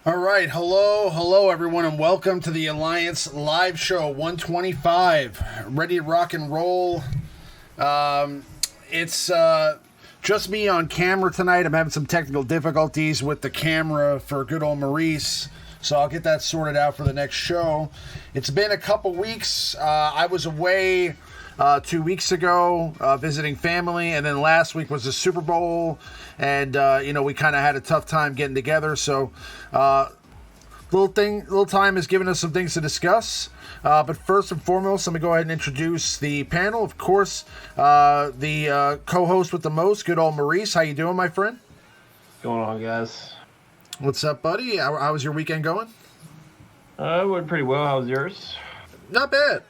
All right, hello everyone, and welcome to the Alliance live show 125. Ready to rock and roll. It's just me on camera tonight. I'm having some technical difficulties with the camera for good old Maurice, so I'll get that sorted out for the next show. It's been a couple weeks. I was away 2 weeks ago visiting family, and then last week was the Super Bowl, and we kind of had a tough time getting together, so little time has given us some things to discuss. But first and foremost, let me go ahead and introduce the panel. Of course, the co-host with the most, good old Maurice. How you doing, my friend? Going on, guys? What's up, buddy? How was your weekend going? It went pretty well. How was yours? Not bad.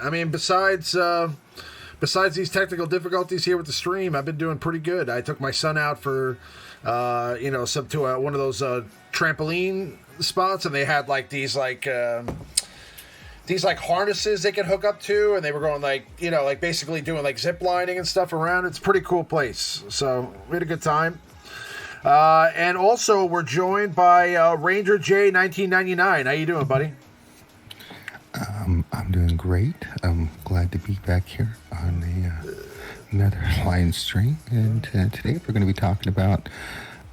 I mean, besides these technical difficulties here with the stream, I've been doing pretty good. I took my son out for, one of those trampoline spots, and they had like these harnesses they could hook up to, and they were going basically doing like zip lining and stuff around. It's a pretty cool place. So we had a good time. And also we're joined by RangerJ1999. How you doing, buddy? I'm doing great. I'm glad to be back here on another Alliance stream. And today we're going to be talking about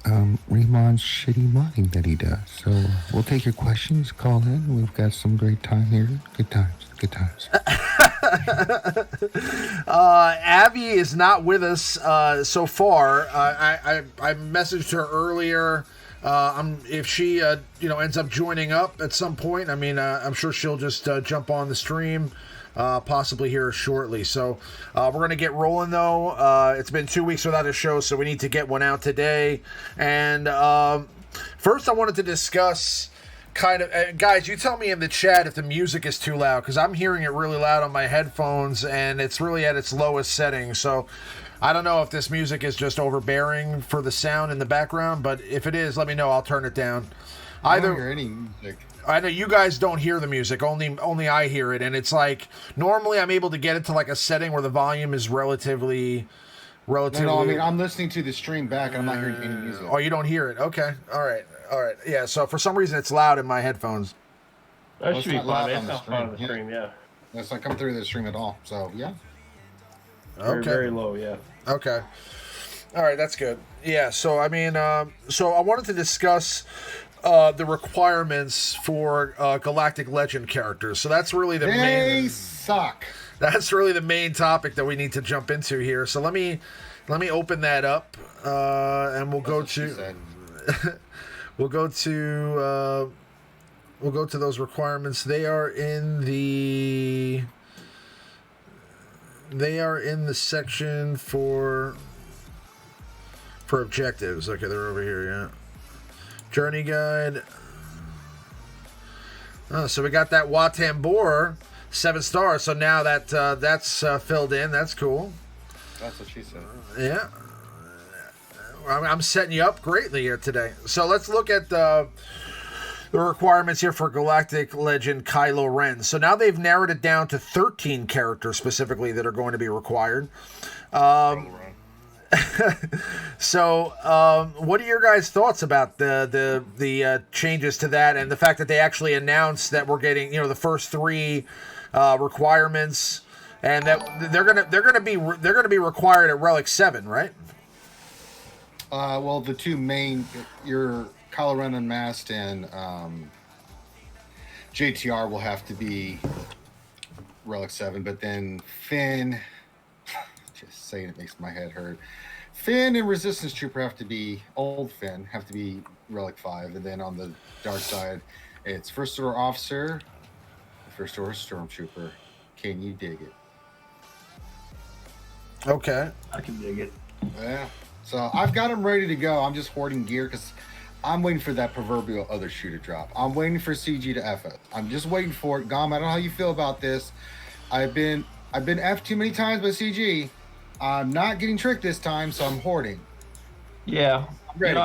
Ramon's shitty modding that he does. So we'll take your questions, call in. We've got some great time here. Good times. Abby is not with us so far. I messaged her earlier. If she ends up joining up at some point, I mean, I'm sure she'll just jump on the stream, possibly here shortly. So we're going to get rolling, though. It's been 2 weeks without a show, so we need to get one out today. And first I wanted to discuss guys, you tell me in the chat if the music is too loud, because I'm hearing it really loud on my headphones, and it's really at its lowest setting. So I don't know if this music is just overbearing for the sound in the background, but if it is, let me know. I'll turn it down. I don't hear any music. I know you guys don't hear the music. Only I hear it, and it's like normally I'm able to get it to like a setting where the volume is relatively. No, I mean I'm listening to the stream back, and I'm not hearing any music. Oh, you don't hear it? Okay, all right. Yeah. So for some reason it's loud in my headphones. That should be fine. It's not fun on the stream. Yeah. That's not coming through the stream at all. So yeah. Okay. Very low. Yeah. Okay. All right, that's good. Yeah. So I mean, so I wanted to discuss the requirements for Galactic Legend characters. So that's really the main. They suck. That's really the main topic that we need to jump into here. So let me open that up, and we'll go to those requirements. They are in the section for objectives. Okay, they're over here. Yeah. Journey guide. So we got that Watambor 7 stars. So now that's filled in. That's cool. That's what she said. Yeah. I'm setting you up greatly here today. So let's look at the requirements here for Galactic Legend Kylo Ren. So now they've narrowed it down to 13 characters specifically that are going to be required. So what are your guys' thoughts about the changes to that, and the fact that they actually announced that we're getting the first 3 requirements, and that they're gonna be required at Relic 7, right? Well, the two main, your Kylo Ren Unmasked and JTR will have to be Relic 7, but then Finn, just saying it makes my head hurt. Finn and Resistance Trooper have to be, old Finn, have to be Relic 5, and then on the dark side, it's First Order Officer, First Order Stormtrooper. Can you dig it? Okay. I can dig it. Yeah. So I've got them ready to go. I'm just hoarding gear because I'm waiting for that proverbial other shoe to drop. I'm waiting for CG to F it. I'm just waiting for it. Gom, I don't know how you feel about this. I've been F'd too many times by CG. I'm not getting tricked this time, so I'm hoarding. Yeah. I'm ready.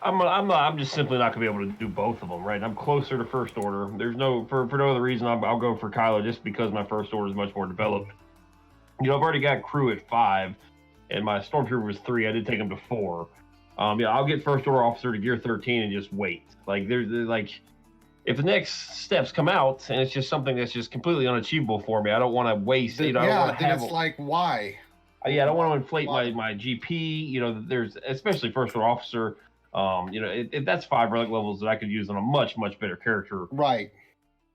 I'm just simply not gonna be able to do both of them, right? I'm closer to First Order. There's for no other reason. I'll go for Kylo just because my First Order is much more developed. I've already got crew at 5, and my Stormtrooper was 3. I did take him to 4. Yeah, I'll get first order officer to gear 13 and just wait. Like there's like, if the next steps come out and it's just something that's just completely unachievable for me, I don't want to waste. I don't want to have. It's like why? Yeah, I don't want to inflate my GP. There's especially first order officer. That's 5 relic levels that I could use on a much better character. Right.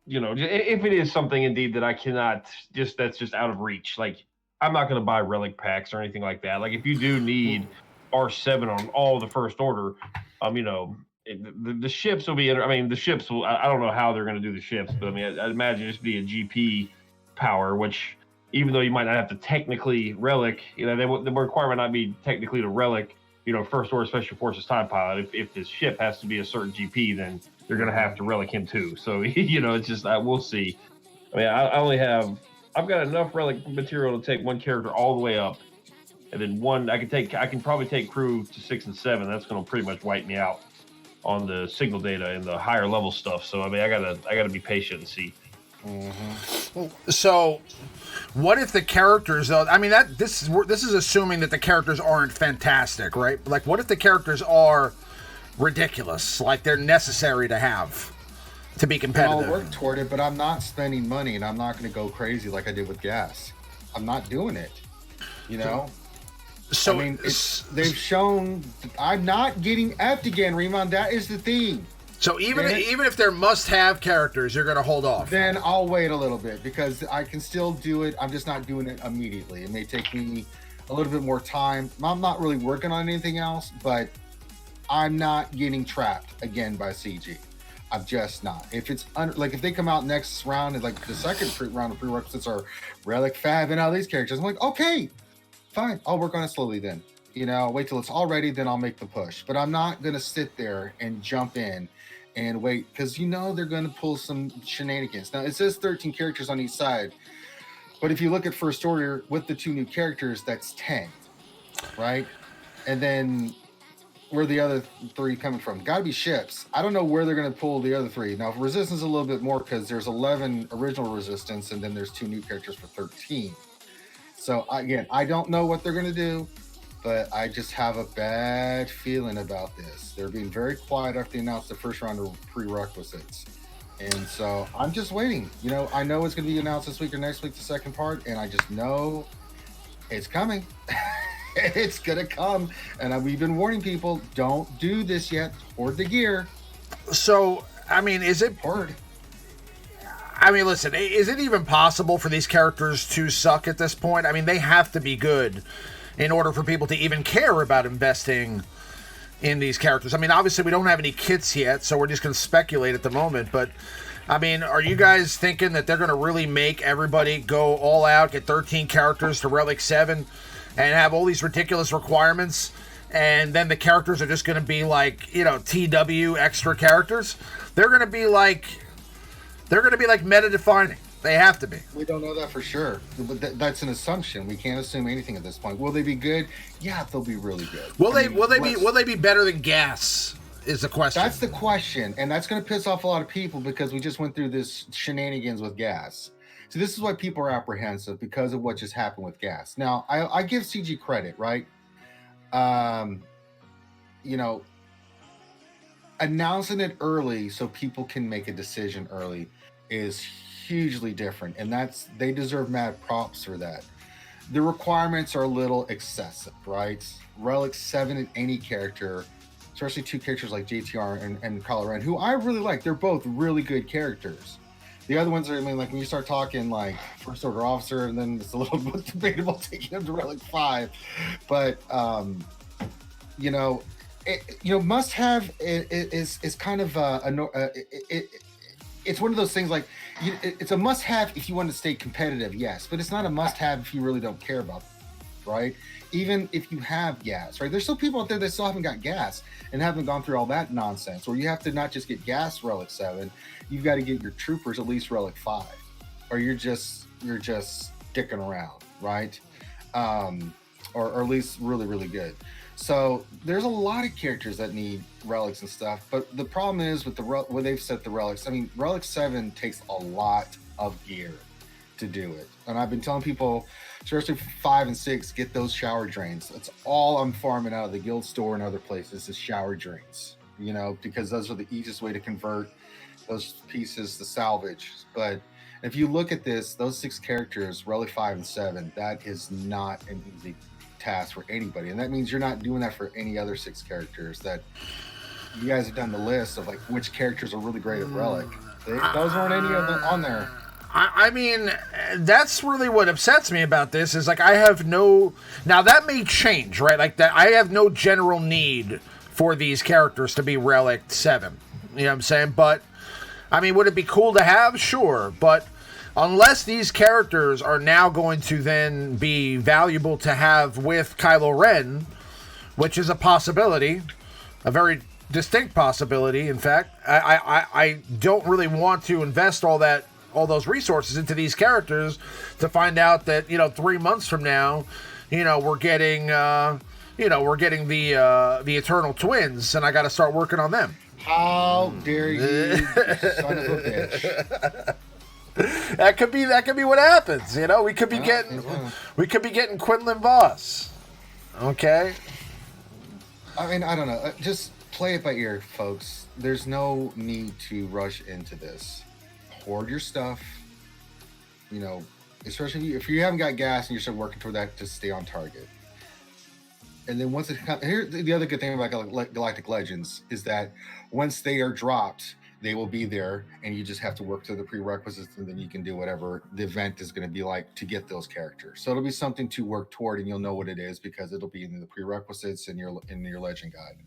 If it is something indeed that I cannot that's just out of reach. Like I'm not going to buy relic packs or anything like that. Like if you do need R7 on all the first order, the ships will be. The ships will. I don't know how they're going to do the ships, but I'd imagine just be a GP power, which even though you might not have to technically relic, the requirement not be technically to relic. First order special forces TIE pilot. If his ship has to be a certain GP, then they're going to have to relic him too. So it's just we'll see. I've got enough relic material to take one character all the way up, and then I can probably take crew to 6 and 7. That's going to pretty much wipe me out on the signal data and the higher level stuff. So I gotta be patient and see. Mm-hmm. So, what if the characters though? This is assuming that the characters aren't fantastic, right? Like, what if the characters are ridiculous? Like they're necessary to have to be competitive. I'll work toward it, but I'm not spending money, and I'm not going to go crazy like I did with gas. I'm not doing it. So they've shown I'm not getting effed again, Remon. That is the theme. So even if they're must-have characters, you're going to hold off. Then I'll wait a little bit because I can still do it. I'm just not doing it immediately. It may take me a little bit more time. I'm not really working on anything else, but I'm not getting trapped again by CG. I'm just not. If it's if they come out next round and like the second round of prerequisites are Relic, Fab, and all these characters, I'm like, okay, fine. I'll work on it slowly then. Wait till it's all ready, then I'll make the push. But I'm not going to sit there and jump in and wait because they're going to pull some shenanigans. Now, it says 13 characters on each side. But if you look at First Order with the 2 new characters, that's 10, right? And then where the other 3 coming from? Got to be ships. I don't know where they're going to pull the other 3. Now, Resistance is a little bit more because there's 11 original Resistance and then there's 2 new characters for 13. So, again, I don't know what they're going to do. But I just have a bad feeling about this. They're being very quiet after they announced the first round of prerequisites. And so I'm just waiting. I know it's going to be announced this week or next week, the second part, and I just know it's coming. It's going to come. And we've been warning people, don't do this yet. Hoard the gear. So, is it... Hoard. Listen, is it even possible for these characters to suck at this point? They have to be good in order for people to even care about investing in these characters. Obviously we don't have any kits yet, so we're just going to speculate at the moment, but are you guys thinking that they're going to really make everybody go all out, get 13 characters to Relic 7 and have all these ridiculous requirements, and then the characters are just going to be like, TW extra characters? They're going to be like meta defining. They have to be. We don't know that for sure. But that's an assumption. We can't assume anything at this point. Will they be good? Yeah, they'll be really good. Will they be better than gas? Is the question. That's the question, and that's going to piss off a lot of people because we just went through this shenanigans with gas. So this is why people are apprehensive because of what just happened with gas. Now, I give CG credit, right? Announcing it early so people can make a decision early is hugely different, and they deserve mad props for that. The requirements are a little excessive, right? Relic 7 in any character, especially 2 characters like JTR and Kylo Ren, who I really like. They're both really good characters. The other ones are, when you start talking like First Order Officer, and then it's a little bit debatable taking them to Relic 5. But must have is kind of it's one of those things like it's a must have if you want to stay competitive, yes, but it's not a must have if you really don't care about it, right? Even if you have gas, right? There's still people out there that still haven't got gas and haven't gone through all that nonsense, or you have to not just get gas Relic 7, you've got to get your troopers at least Relic 5, or you're just sticking around, right? Or at least really, really good. So there's a lot of characters that need relics and stuff, but the problem is with where they've set the relics. Relic 7 takes a lot of gear to do it. And I've been telling people, especially 5 and 6, get those shower drains. That's all I'm farming out of the guild store and other places is shower drains, you know, because those are the easiest way to convert those pieces to salvage. But if you look at this, those 6 characters, Relic 5 and 7, that is not an easy task for anybody. And that means you're not doing that for any other 6 characters. That you guys have done the list of like which characters are really great at Relic. Those weren't any of them on there. I mean, that's really what upsets me about this is like I have no. Now that may change, right? Like that, I have no general need for these characters to be Relic 7. You know what I'm saying? But I mean, would it be cool to have? Sure, but unless these characters are now going to then be valuable to have with Kylo Ren, which is a possibility, a very distinct possibility. In fact, I don't really want to invest all those resources into these characters to find out that, you know, 3 months from now, you know, we're getting the Eternal Twins, and I got to start working on them. How dare you, son of a bitch! That could be what happens. You know, we could be getting Quinlan Voss. Okay. I mean, I don't know. Just play it by ear, folks. There's no need to rush into this. Hoard your stuff. You know, especially if you haven't got gas and you're still working toward that, just stay on target. And then once it comes, here, the other good thing about Galactic Legends is that once they are dropped, they will be there, and you just have to work through the prerequisites, and then you can do whatever the event is going to be like to get those characters. So it'll be something to work toward, and you'll know what it is because it'll be in the prerequisites in your legend guide.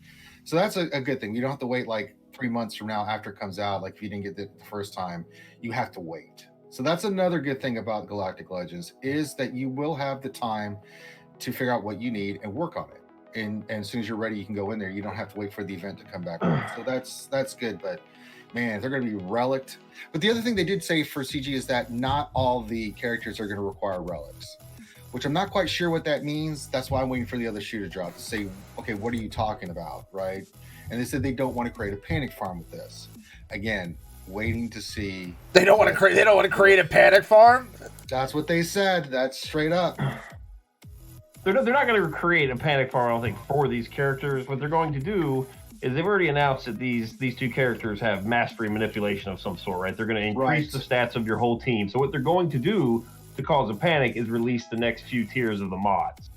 So that's a good thing. You don't have to wait like 3 months from now after it comes out. Like if you didn't get it the first time, you have to wait. So that's another good thing about Galactic Legends is that you will have the time to figure out what you need and work on it. And as soon as you're ready, you can go in there. You don't have to wait for the event to come back. So that's good. But man, they're going to be relicked. But the other thing they did say for CG is that not all the characters are going to require relics, which I'm not quite sure what that means. That's why I'm waiting for the other shoe to drop to say, okay, what are you talking about, right? And they said they don't want to create a panic farm with this. Again, waiting to see. They don't want to create a panic farm. That's what they said. That's straight up. They're not going to create a panic farm, I don't think, for these characters. What they're going to do is they've already announced that these 2 characters have mastery manipulation of some sort, right? They're going to increase the stats of your whole team. So what they're going to do to cause a panic is release the next few tiers of the mods.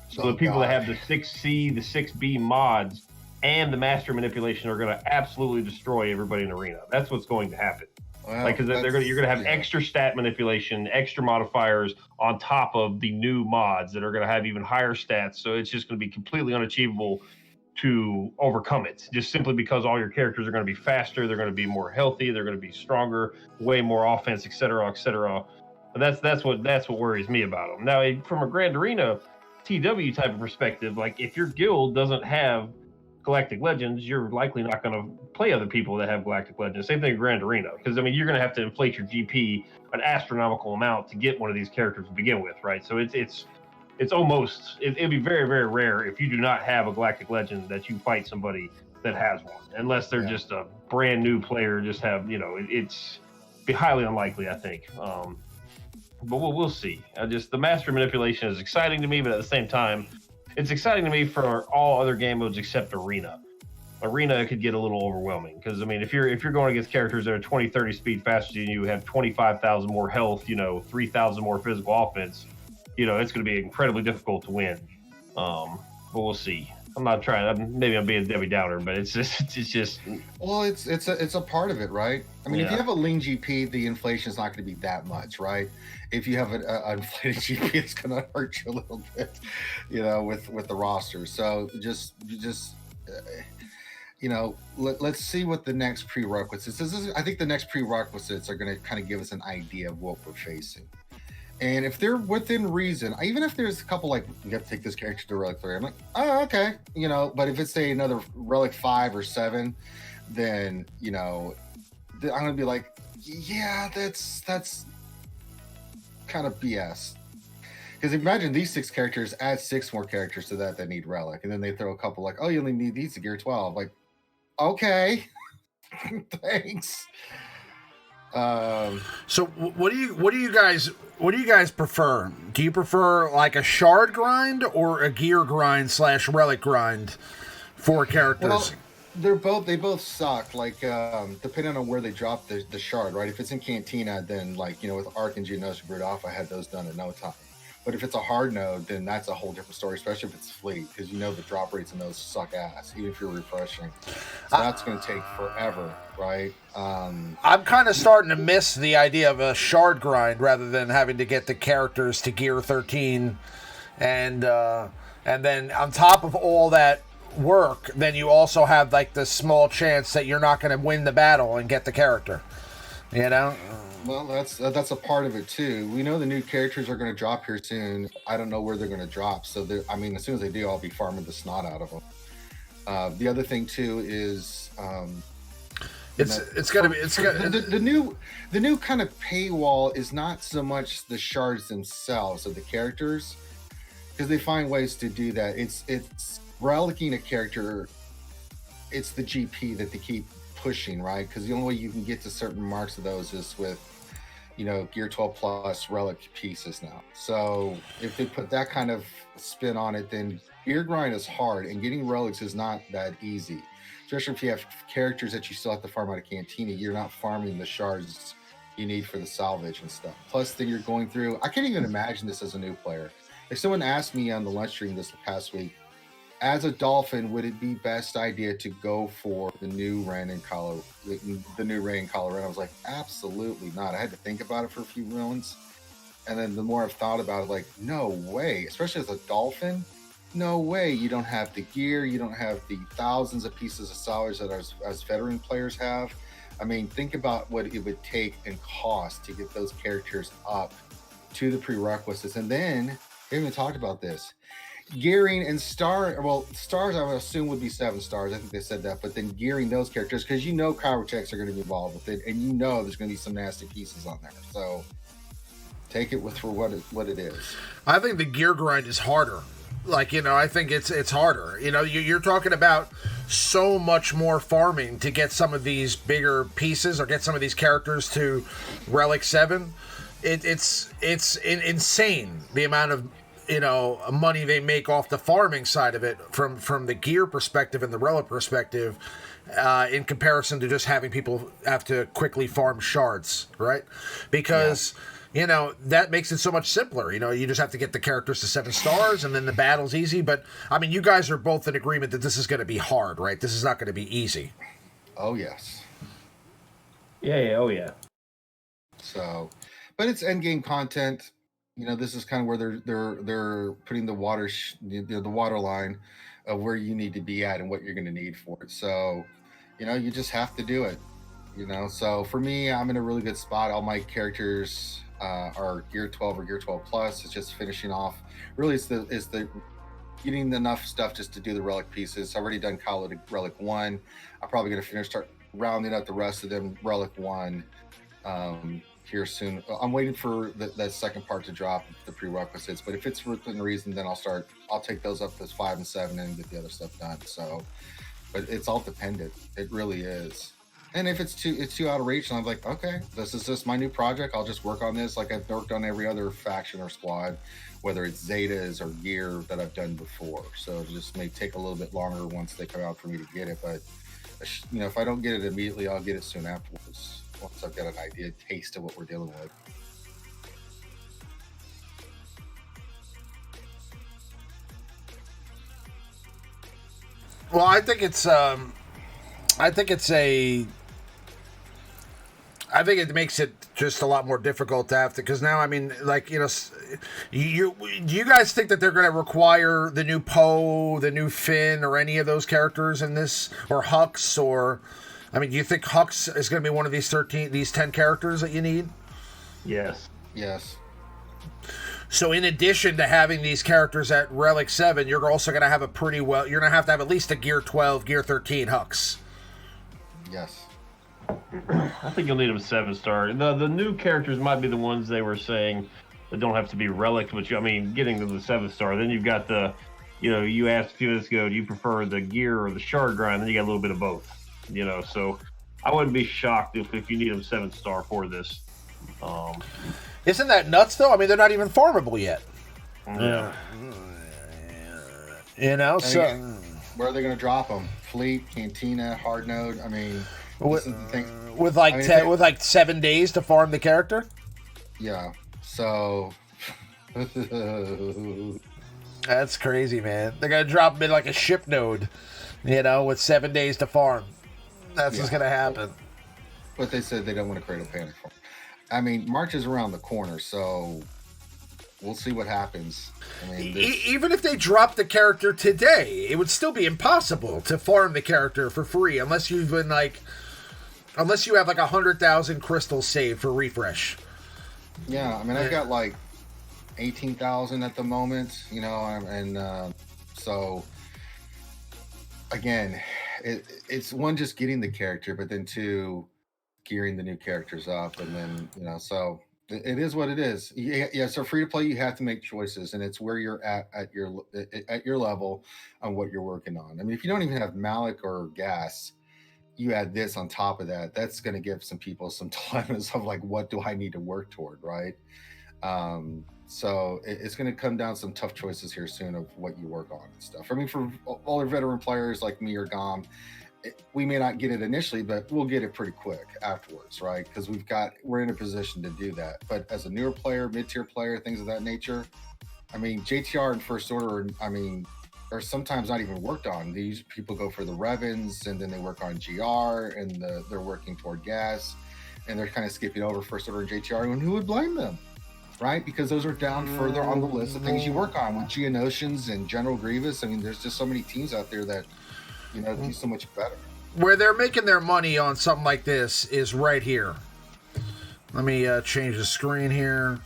So the people that have the 6C, the 6B mods, and the mastery manipulation are going to absolutely destroy everybody in Arena. That's what's going to happen. Well, like, because you're going to have extra stat manipulation, extra modifiers on top of the new mods that are going to have even higher stats. So it's just going to be completely unachievable to overcome it, just simply because all your characters are going to be faster, they're going to be more healthy, they're going to be stronger, way more offense, etc., etc. But that's what worries me about them. Now, from a Grand Arena TW type of perspective, like if your guild doesn't have Galactic Legends, you're likely not going to play other people that have Galactic Legends. Same thing in Grand Arena, because I mean you're going to have to inflate your GP an astronomical amount to get one of these characters to begin with, right? So it'd be very, very rare if you do not have a Galactic Legend that you fight somebody that has one, unless they're just a brand new player. Just have, you know, it's be highly unlikely, I think. But we'll see. The master manipulation is exciting to me, but at the same time, it's exciting to me for all other game modes except Arena. Arena could get a little overwhelming because I mean, if you're going against characters that are 20-30 speed faster than you, have 25,000 more health, you know, 3,000 more physical offense, you know, it's going to be incredibly difficult to win. But we'll see. I'm not trying. Maybe I'm being Debbie Downer, but it's just. Well, it's a part of it, right? I mean, if you have a lean GP, the inflation is not going to be that much, right? If you have an inflated GP, it's going to hurt you a little bit, you know, with the roster. So just you know, let's see what the next prerequisites is. I think the next prerequisites are going to kind of give us an idea of what we're facing. And if they're within reason, even if there's a couple like, you have to take this character to Relic 3, I'm like, oh, okay. You know, but if it's say another Relic 5 or 7, then, you know, I'm going to be like, yeah, that's kind of BS. Because imagine these 6 characters, add 6 more characters to that need Relic. And then they throw a couple like, oh, you only need these to gear 12. Like, okay, thanks. So what do you guys prefer? Do you prefer like a shard grind or a gear grind / relic grind for characters? Well, they both suck. Like depending on where they drop the shard, right? If it's in Cantina, then like with Arc and Geonosis Brood Off, I had those done in no time. But if it's a hard node, then that's a whole different story, especially if it's fleet, because the drop rates in those suck ass, even if you're refreshing. So that's going to take forever, right? I'm kind of starting to miss the idea of a shard grind rather than having to get the characters to gear 13, and then on top of all that work, then you also have like the small chance that you're not going to win the battle and get the character. Well, that's a part of it too. We know the new characters are going to drop here soon. I don't know where they're going to drop. So as soon as they do, I'll be farming the snot out of them. The other thing too is the new kind of paywall is not so much the shards themselves of the characters, because they find ways to do that. It's relicing a character. It's the GP that they keep pushing, right? Because the only way you can get to certain marks of those is with gear 12 plus relic pieces now. So if they put that kind of spin on it, then gear grind is hard, and getting relics is not that easy, especially if you have characters that you still have to farm out of Cantina. You're not farming the shards you need for the salvage and stuff. Plus then you're going through, I can't even imagine this as a new player. If someone asked me on the lunch stream this past week, as a Dolphin, would it be best idea to go for the new Rey and Kylo Ren? I was like, absolutely not. I had to think about it for a few moments, and then the more I've thought about it, like, no way. Especially as a Dolphin, no way. You don't have the gear. You don't have the thousands of pieces of salvage that as veteran players have. I mean, think about what it would take and cost to get those characters up to the prerequisites, and then we haven't even talked about this. Gearing and stars, I would assume would be 7 stars. I think they said that, but then gearing those characters, because cryo checks are going to be involved with it, and there's going to be some nasty pieces on there. So take it for what it is. I think the gear grind is harder. Like I think it's harder. You're talking about so much more farming to get some of these bigger pieces or get some of these characters to Relic 7. It's insane the amount of money they make off the farming side of it from the gear perspective and the relic perspective, in comparison to just having people have to quickly farm shards, right? Because that makes it so much simpler. You just have to get the characters to 7 stars, and then the battle's easy. But I mean, you guys are both in agreement that this is going to be hard, right? This is not going to be easy. Oh yes. Yeah. Oh yeah. So, but it's end game content. This is kind of where they're putting the water line of where you need to be at and what you're going to need for it. So, you just have to do it. So for me, I'm in a really good spot. All my characters are gear 12 or gear 12 plus. It's just finishing off. Really, it's the getting enough stuff just to do the relic pieces. I've already done Kylo to relic 1. I'm probably going to start rounding out the rest of them relic 1. Here soon. I'm waiting for that second part to drop, the prerequisites, but if it's within reason, then I'll take those up to 5 and 7 and get the other stuff done. So, but it's all dependent. It really is. And if it's too out of reach, and I'm like, okay, this is just my new project. I'll just work on this like I've worked on every other faction or squad, whether it's Zetas or gear that I've done before. So it just may take a little bit longer once they come out for me to get it. But if I don't get it immediately, I'll get it soon afterwards. Once I've got an idea, taste of what we're dealing with. Well, I think it makes it just a lot more difficult to have to, because now, I mean, like, do you guys think that they're going to require the new Poe, the new Finn, or any of those characters in this, or Hux, or? I mean, do you think Hux is going to be one of these 10 characters that you need? Yes. So in addition to having these characters at Relic 7, you're also going to have you're going to have at least a Gear 12, Gear 13 Hux. Yes. I think you'll need them 7-star. The new characters might be the ones they were saying that don't have to be relic, but getting to the 7-star. Then you've got you asked a few minutes ago, do you prefer the gear or the shard grind? Then you got a little bit of both. So I wouldn't be shocked if you need them 7-star for this. Isn't that nuts though? I mean, they're not even farmable yet. Yeah. You know, so where are they going to drop them? Fleet, Cantina, Hard Node. I mean, this is the thing. With like with like 7 days to farm the character. Yeah. So. That's crazy, man. They're gonna drop them in like a ship node, you know, with 7 days to farm. That's what's gonna happen. But they said they don't want to create a panic farm. I mean, March is around the corner, so we'll see what happens. I mean, even if they dropped the character today, it would still be impossible to farm the character for free unless you have like 100,000 crystals saved for refresh. Yeah, I mean, I've got like 18,000 at the moment, you know, and so again, it's one, just getting the character, but then two, gearing the new characters up, and then, you know, so it is what it is. Yeah. So free to play, you have to make choices, and it's where you're at your level on what you're working on. I mean, if you don't even have Malik or Gas, you add this on top of that, that's going to give some people some dilemmas of like, what do I need to work toward, right? So it's going to come down to some tough choices here soon of what you work on and stuff. I mean, for all our veteran players like me or Gom, we may not get it initially, but we'll get it pretty quick afterwards, right? Because we're in a position to do that. But as a newer player, mid-tier player, things of that nature, I mean, JTR and First Order, I mean, are sometimes not even worked on. These people go for the Revens, and then they work on GR, and they're working toward Gas, and they're kind of skipping over First Order and JTR, and who would blame them? Right? Because those are down further on the list of things you work on with Geonosians and General Grievous. I mean, there's just so many teams out there that, you know, do so much better. Where they're making their money on something like this is right here. Let me change the screen here.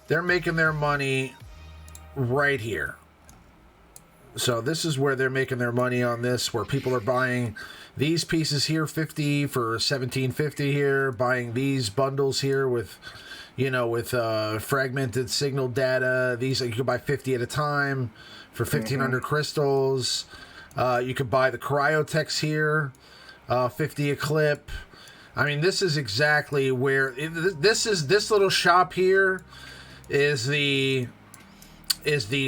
They're making their money right here. So this is where they're making their money on this, where people are buying these pieces here 50 for 1750 here, buying these bundles here with, you know, with fragmented signal data. These you can buy 50 at a time for 1,500 crystals. You could buy the cryotechs here, 50 a clip. I mean, this is exactly where this little shop here is the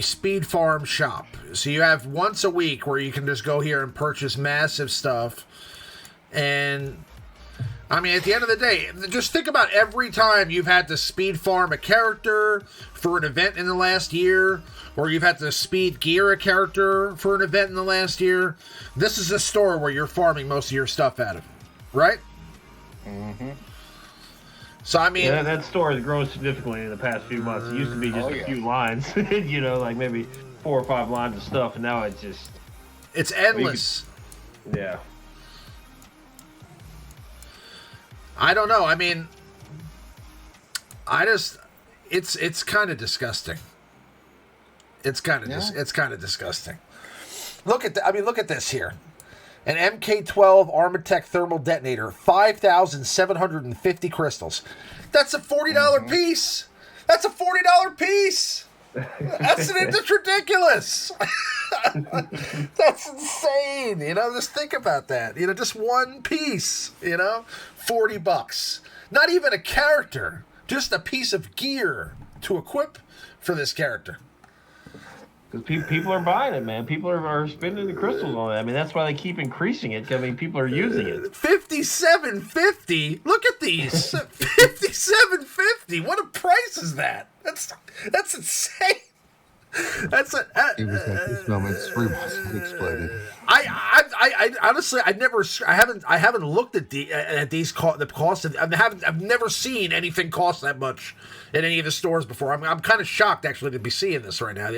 speed farm shop. So you have once a week where you can just go here and purchase massive stuff. And I mean, at the end of the day, just think about every time you've had to speed farm a character for an event in the last year, or you've had to speed gear a character for an event in the last year. This is a store where you're farming most of your stuff out of, right? Mm-hmm. So, I mean... Yeah, that store has grown significantly in the past few months. It used to be just a few lines, you know, like maybe 4 or 5 lines of stuff, and now it's just... It's endless. Yeah. I don't know. I mean, it's kind of disgusting. It's kind of disgusting. Look at this here. An MK12 Armatech thermal detonator, 5,750 crystals. That's a $40 piece. That's a $40 piece. That's ridiculous. That's insane. You know, just think about that. You know, just one piece, you know, $40. Not even a character, just a piece of gear to equip for this character. Because people are buying it, man. People are spending the crystals on it. I mean, that's why they keep increasing it. I mean, people are using it. 57.50. Look at these. 57.50. What a price is that? That's insane. It was at this moment Screwballs had exploded. I honestly, I haven't looked at these the cost of. I've never seen anything cost that much in any of the stores before. I'm kind of shocked actually to be seeing this right now.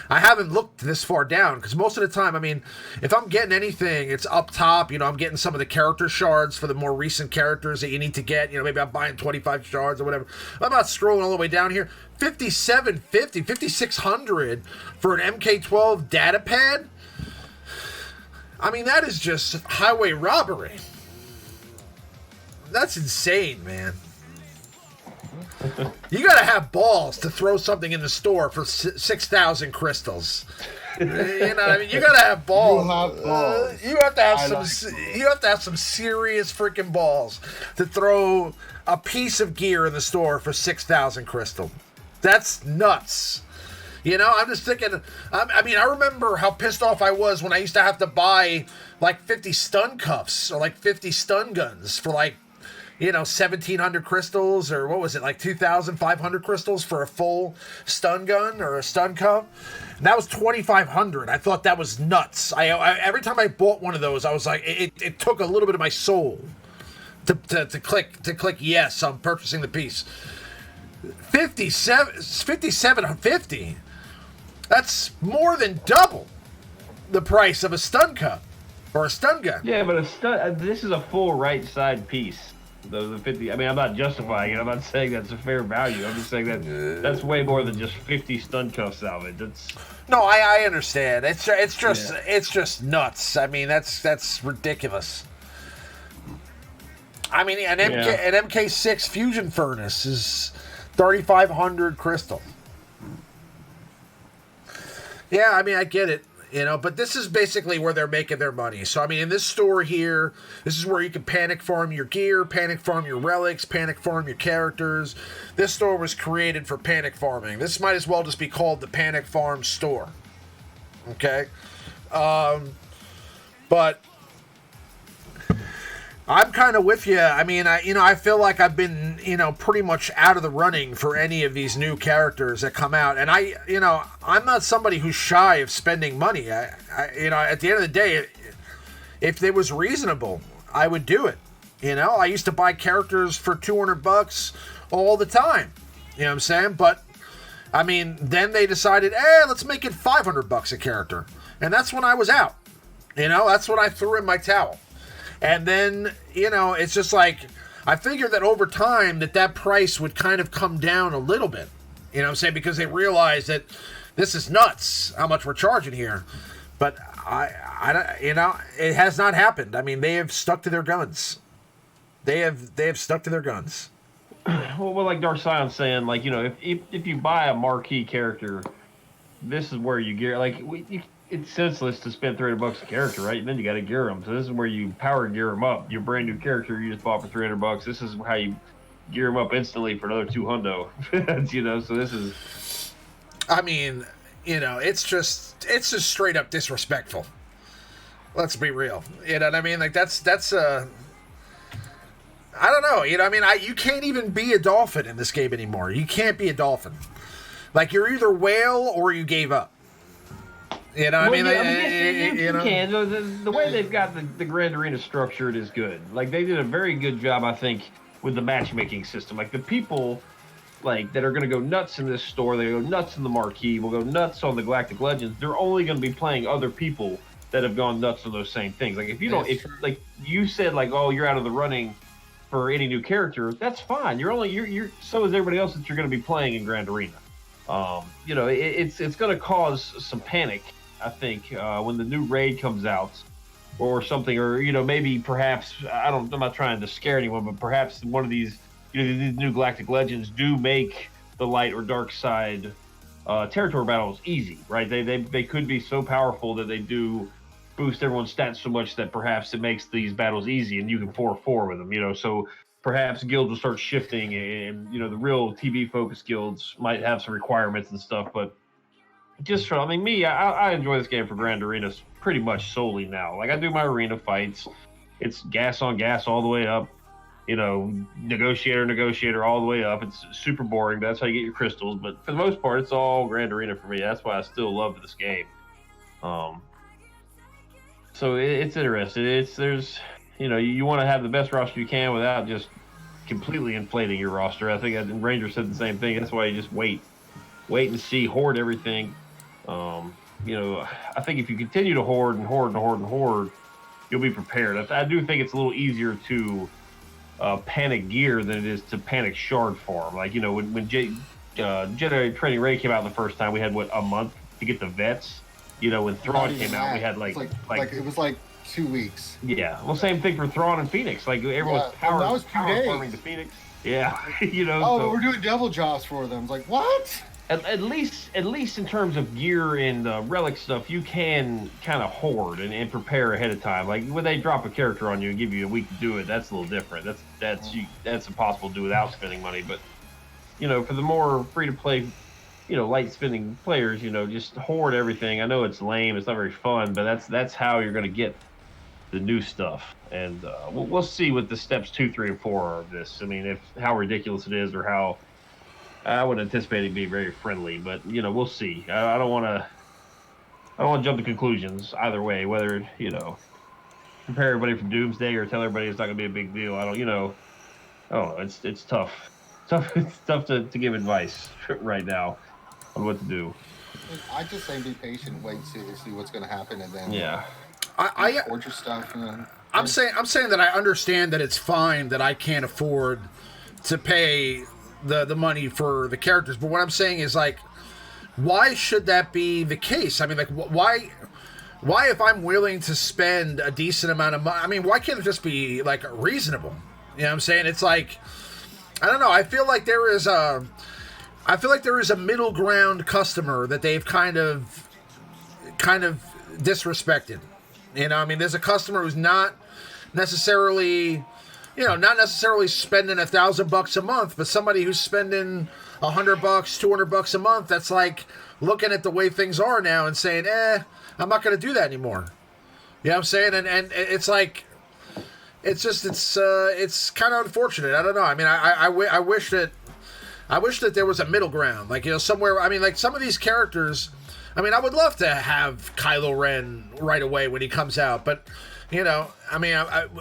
I haven't looked this far down because most of the time, I mean, if I'm getting anything, it's up top. You know, I'm getting some of the character shards for the more recent characters that you need to get. You know, maybe I'm buying 25 shards or whatever. I'm not scrolling all the way down here. 5750, 5600 for an MK12 data pad. I mean, that is just highway robbery. That's insane, man. You gotta have balls to throw something in the store for 6,000 crystals. You know what I mean? You gotta have balls. You have balls. You have to have I some. like You have to have some serious freaking balls to throw a piece of gear in the store for 6,000 crystal. That's nuts. You know, I'm just thinking. I mean, I remember how pissed off I was when I used to have to buy like 50 stun cuffs or like 50 stun guns for like, you know, 1,700 crystals, or what was it, like 2,500 crystals for a full stun gun or a stun cuff. And that was 2,500. I thought that was nuts. I every time I bought one of those, I was like, it took a little bit of my soul to click yes, I'm purchasing the piece. 5,750. That's more than double the price of a stun cup or a stun gun. Yeah, but this is a full right side piece. The 50. I mean, I'm not justifying it. I'm not saying that's a fair value. I'm just saying that's way more than just 50 stun cuff salvage. No, I understand. It's just nuts. I mean, that's ridiculous. I mean, an MK6 fusion furnace is 3,500 crystal. Yeah, I mean, I get it, you know, but this is basically where they're making their money. So, I mean, in this store here, this is where you can panic farm your gear, panic farm your relics, panic farm your characters. This store was created for panic farming. This might as well just be called the Panic Farm Store. Okay? But I'm kind of with you. I mean, I feel like I've been, pretty much out of the running for any of these new characters that come out. And I'm not somebody who's shy of spending money. At the end of the day, if it was reasonable, I would do it. I used to buy characters for $200 all the time. You know what I'm saying? But I mean, then they decided, let's make it $500 a character. And that's when I was out. That's when I threw in my towel. And then, it's just like, I figured that over time that price would kind of come down a little bit. You know what I'm saying? Because they realized that this is nuts how much we're charging here. But it has not happened. I mean, they have stuck to their guns. They have stuck to their guns. Well, like Darsion's saying, like, if you buy a marquee character, this is where you gear. Like, it's senseless to spend $300 a character, right? And then you got to gear them. So this is where you power gear them up. Your brand new character you just bought for $300. This is how you gear them up instantly for another $200. So this is. I mean, it's just straight up disrespectful. Let's be real. You know what I mean? Like that's I don't know. You can't even be a dolphin in this game anymore. You can't be a dolphin. Like, you're either whale or you gave up. You know what I mean? You can. The way they've got the Grand Arena structured is good. Like, they did a very good job, I think, with the matchmaking system. Like, the people that are going to go nuts in this store, they go nuts in the marquee, will go nuts on the Galactic Legends. They're only going to be playing other people that have gone nuts on those same things. Like, if you don't, like you said, like, oh, you're out of the running for any new character, that's fine. You're so is everybody else that you're going to be playing in Grand Arena. It's going to cause some panic, I think, when the new raid comes out or something, or maybe perhaps I'm not trying to scare anyone, but perhaps one of these these new Galactic Legends do make the light or dark side territory battles easy, right? They could be so powerful that they do boost everyone's stats so much that perhaps it makes these battles easy and you can 4-4 with them, so perhaps guilds will start shifting and the real TV focused guilds might have some requirements and stuff. But just for I enjoy this game for Grand Arenas pretty much solely now. Like, I do my arena fights, it's gas on gas all the way up, negotiator all the way up. It's super boring, but that's how you get your crystals. But for the most part, it's all Grand Arena for me. That's why I still love this game. So it's interesting. There's you want to have the best roster you can without just completely inflating your roster. I think Ranger said the same thing. That's why you just wait and see, hoard everything. I think if you continue to hoard and hoard and hoard and hoard, you'll be prepared. I do think it's a little easier to panic gear than it is to panic shard farm. Like, when Jedi Training Rey came out the first time, we had a month to get the vets. When Thrawn came out, we had it was like 2 weeks. Yeah, well, same thing for Thrawn and Phoenix. Like, everyone's power that was 2 days. farming the Phoenix. Yeah, Oh, but we're doing devil jobs for them. It's like, what? at least in terms of gear and relic stuff, you can kind of hoard and prepare ahead of time. Like when they drop a character on you and give you a week to do it, that's a little different. That's impossible to do without spending money. But for the more free to play, light spending players, just hoard everything. I know it's lame, it's not very fun, but that's how you're going to get the new stuff. And we'll see what the steps 2, 3, and 4 are of this. I mean, how ridiculous it is, or how. I would anticipate it being very friendly, but we'll see. I don't want to jump to conclusions either way. Whether compare everybody from Doomsday or tell everybody it's not going to be a big deal. I don't know. It's tough. It's tough to give advice right now on what to do. I just say be patient, wait to see what's going to happen, and then I order stuff. I'm saying that I understand that it's fine that I can't afford to pay the money for the characters, but what I'm saying is, like, why should that be the case? I mean, like, why if I'm willing to spend a decent amount of money, I mean, why can't it just be, like, reasonable? You know what I'm saying? It's like, I don't know, I feel like there is a middle ground customer that they've kind of disrespected. I mean, there's a customer who's not necessarily spending $1,000 a month, but somebody who's spending $100, $200 a month, that's like looking at the way things are now and saying, I'm not going to do that anymore. You know what I'm saying? And it's like, it's kind of unfortunate. I don't know. I mean, I wish that there was a middle ground, like, somewhere. I mean, like, some of these characters, I mean, I would love to have Kylo Ren right away when he comes out, but I mean,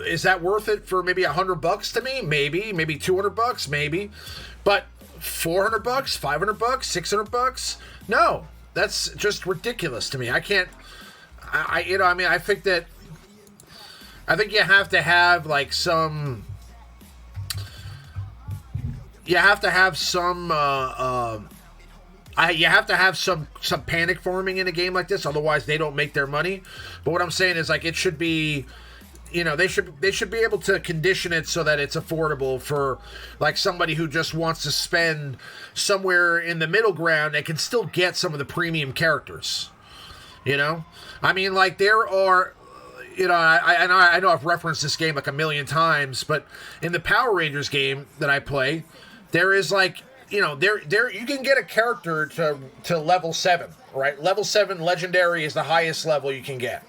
is that worth it for maybe $100 to me? Maybe $200, maybe, but $400, $500, $600? No, that's just ridiculous to me. I can't. I mean, I think you have to have like some. You have to have some. You have to have some panic farming in a game like this, otherwise they don't make their money. But what I'm saying is, like, it should be, they should be able to condition it so that it's affordable for, like, somebody who just wants to spend somewhere in the middle ground and can still get some of the premium characters. I mean, like, there are, I know I've referenced this game like a million times, but in the Power Rangers game that I play, there is, like, there you can get a character to level 7, right? Level 7 legendary is the highest level you can get.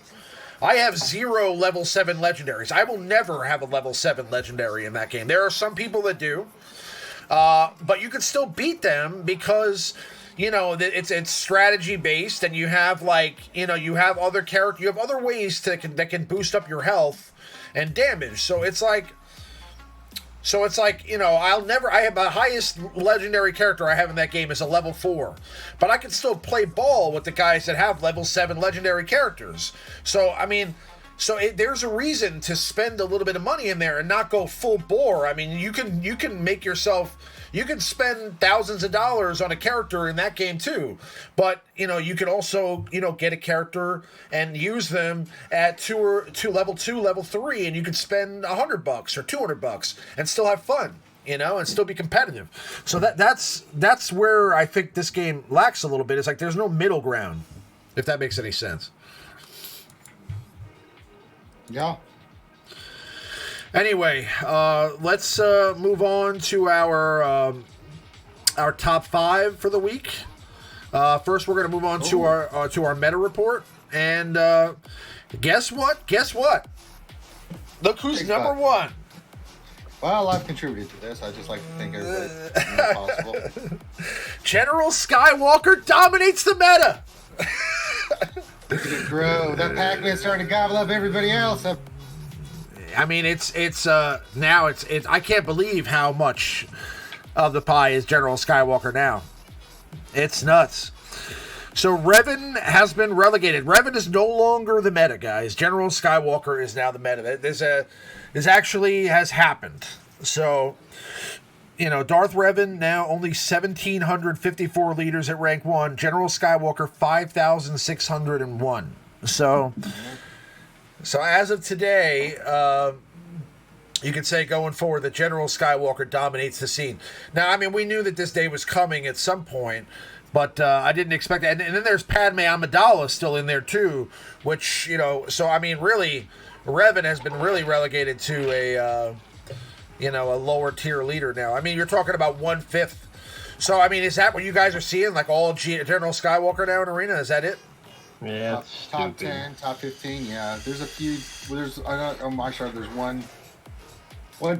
I have 0 level 7 legendaries. I will never have a level 7 legendary in that game. There are some people that do, but you can still beat them because it's strategy based, and you have, like, you have other you have other ways that can boost up your health and damage. So it's like, I have the highest legendary character I have in that game is a level 4. But I can still play ball with the guys that have level 7 legendary characters. So, I mean, there's a reason to spend a little bit of money in there and not go full bore. I mean, you can make yourself. You can spend thousands of dollars on a character in that game too, but you can also get a character and use them at level 2, level 3, and you can spend $100 or $200 and still have fun, and still be competitive. So that's where I think this game lacks a little bit. It's like there's no middle ground, if that makes any sense. Yeah. Anyway, let's move on to our top 5 for the week. First, we're going to move on to our meta report, and guess what? Look who's number 1. Well, I've contributed to this. I just like to think everybody possible. General Skywalker dominates the meta. Look at it grow. That Pac-Man's starting to gobble up everybody else. I mean, it's now it's I can't believe how much of the pie is General Skywalker now. It's nuts. So Revan has been relegated. Revan is no longer the meta, guys. General Skywalker is now the meta. This actually has happened. So, Darth Revan now only 1,754 leaders at rank 1. General Skywalker 5,601. So as of today, you could say going forward that General Skywalker dominates the scene. Now, I mean, we knew that this day was coming at some point, But I didn't expect that. And then there's Padme Amidala still in there too, which, you know, so I mean, really, Revan has been really relegated to a lower tier leader now. I mean, you're talking about 1/5. So I mean, is that what you guys are seeing? Like all General Skywalker now in Arena? Is that it? Yeah, top 10, top 15. Yeah, there's a few. I'm not sure. There's one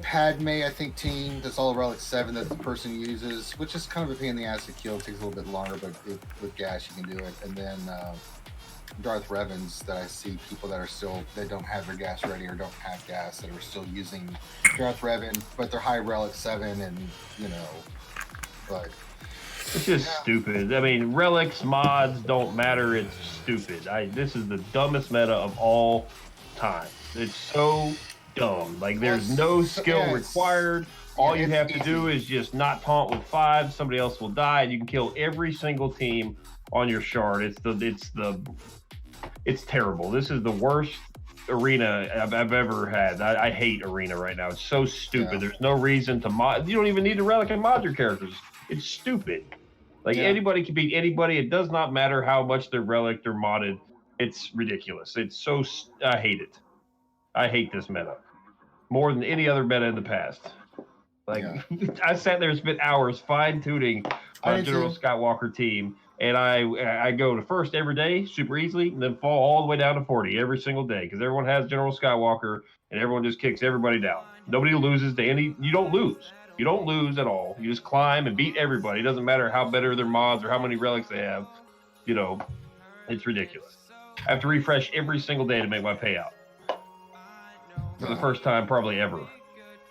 Padme, I think, team that's all Relic 7 that the person uses, which is kind of a pain in the ass to kill. It takes a little bit longer, but with gas you can do it. And then Darth Revans that I see people that are still, they don't have their gas ready or don't have gas that are still using Darth Revan, but they're high Relic 7 and, you know, but... It's just stupid. I mean, relics, mods don't matter. It's stupid. This is the dumbest meta of all time. It's so dumb. Like, there's no skill required. All you have to do is just not taunt with 5. Somebody else will die, and you can kill every single team on your shard. It's terrible. This is the worst arena I've ever had. I hate arena right now. It's so stupid. Yeah. There's no reason to mod. You don't even need to relic and mod your characters. It's stupid. Like, anybody can beat anybody. It does not matter how much they're reliced or modded. It's ridiculous. It's so... I hate it. I hate this meta more than any other meta in the past. Like, I sat there and spent hours fine-tuning my General Skywalker team, and I go to first every day super easily, and then fall all the way down to 40 every single day, because everyone has General Skywalker, and everyone just kicks everybody down. Nobody loses to any... You don't lose. You don't lose at all. You just climb and beat everybody. It doesn't matter how better their mods or how many relics they have. You know, it's ridiculous. I have to refresh every single day to make my payout. For the first time probably ever.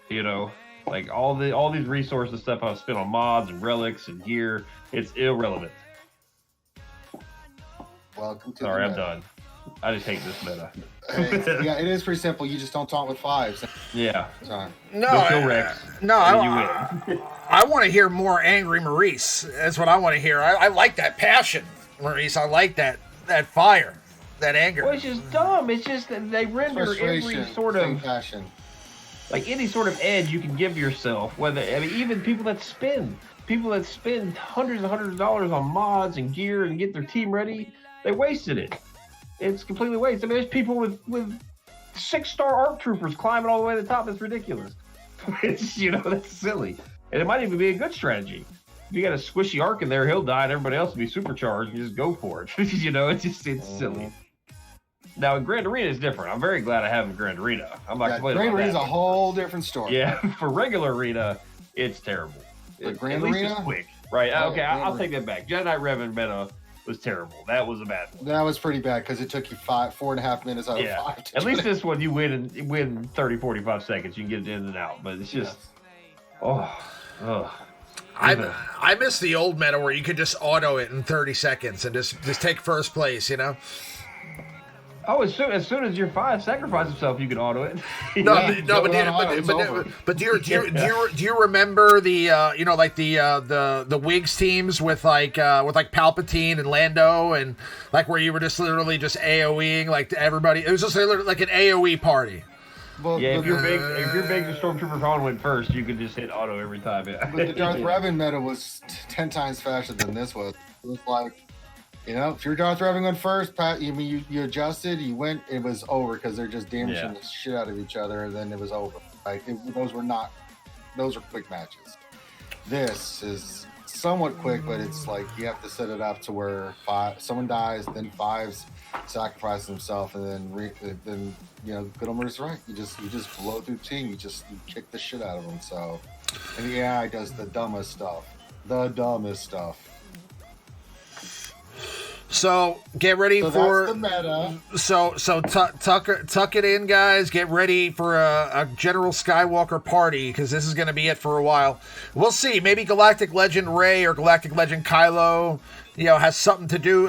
You know, like all these resources and stuff I've spent on mods and relics and gear, it's irrelevant. Welcome to Sorry, I'm done. I just hate this meta. Yeah, it is pretty simple. You just don't taunt with 5s. Yeah. I want to hear more angry Maurice. That's what I want to hear. I like that passion, Maurice. I like that fire, that anger. Well, it's just dumb. It's just that they render every sort of passion, like any sort of edge you can give yourself. Even people that spend hundreds and hundreds of dollars on mods and gear and get their team ready, they wasted it. It's completely wasted. I mean, there's people with 6-star ARC troopers climbing all the way to the top. It's ridiculous. It's, that's silly. And it might even be a good strategy. If you got a squishy ARC in there, he'll die and everybody else will be supercharged. You just go for it. It's silly. Now, in Grand Arena is different. I'm very glad I have in Grand Arena. I'm not complaining Grand about Arena is that. a whole different story. Yeah, for regular Arena, it's terrible. Grand At least Arena? it's quick. Right, okay, I'll take that back. Jedi Knight Revan meta was terrible. That was a bad one. That was pretty bad because it took you 4.5 minutes out of 5. At least this one you win 30, 45 seconds. You can get it in and out. But it's just, I miss the old meta where you could just auto it in 30 seconds and just take first place, Oh, as soon as your 5 sacrifice himself, you can auto it. But do you remember the the Wigs teams with like Palpatine and Lando and like where you were just literally just AOEing like everybody? It was just literally like an AOE party. Well, if you're big, the Stormtrooper Vaughn went first, you could just hit auto every time. Yeah. But the Darth Revan meta was 10 times faster than this was. It was like, if your Darth Revan went first, Pat, you adjusted, you went, it was over because they're just damaging the shit out of each other, and then it was over. Like those were quick matches. This is somewhat quick, but it's like you have to set it up to where someone dies, then 5s sacrifice himself, and then good old Maurice, right? You just blow through team. You kick the shit out of them. So, and the AI does the dumbest stuff. So get ready for that's the meta. So tuck it in, guys. Get ready for a General Skywalker party because this is going to be it for a while. We'll see. Maybe Galactic Legend Rey or Galactic Legend Kylo, has something to do,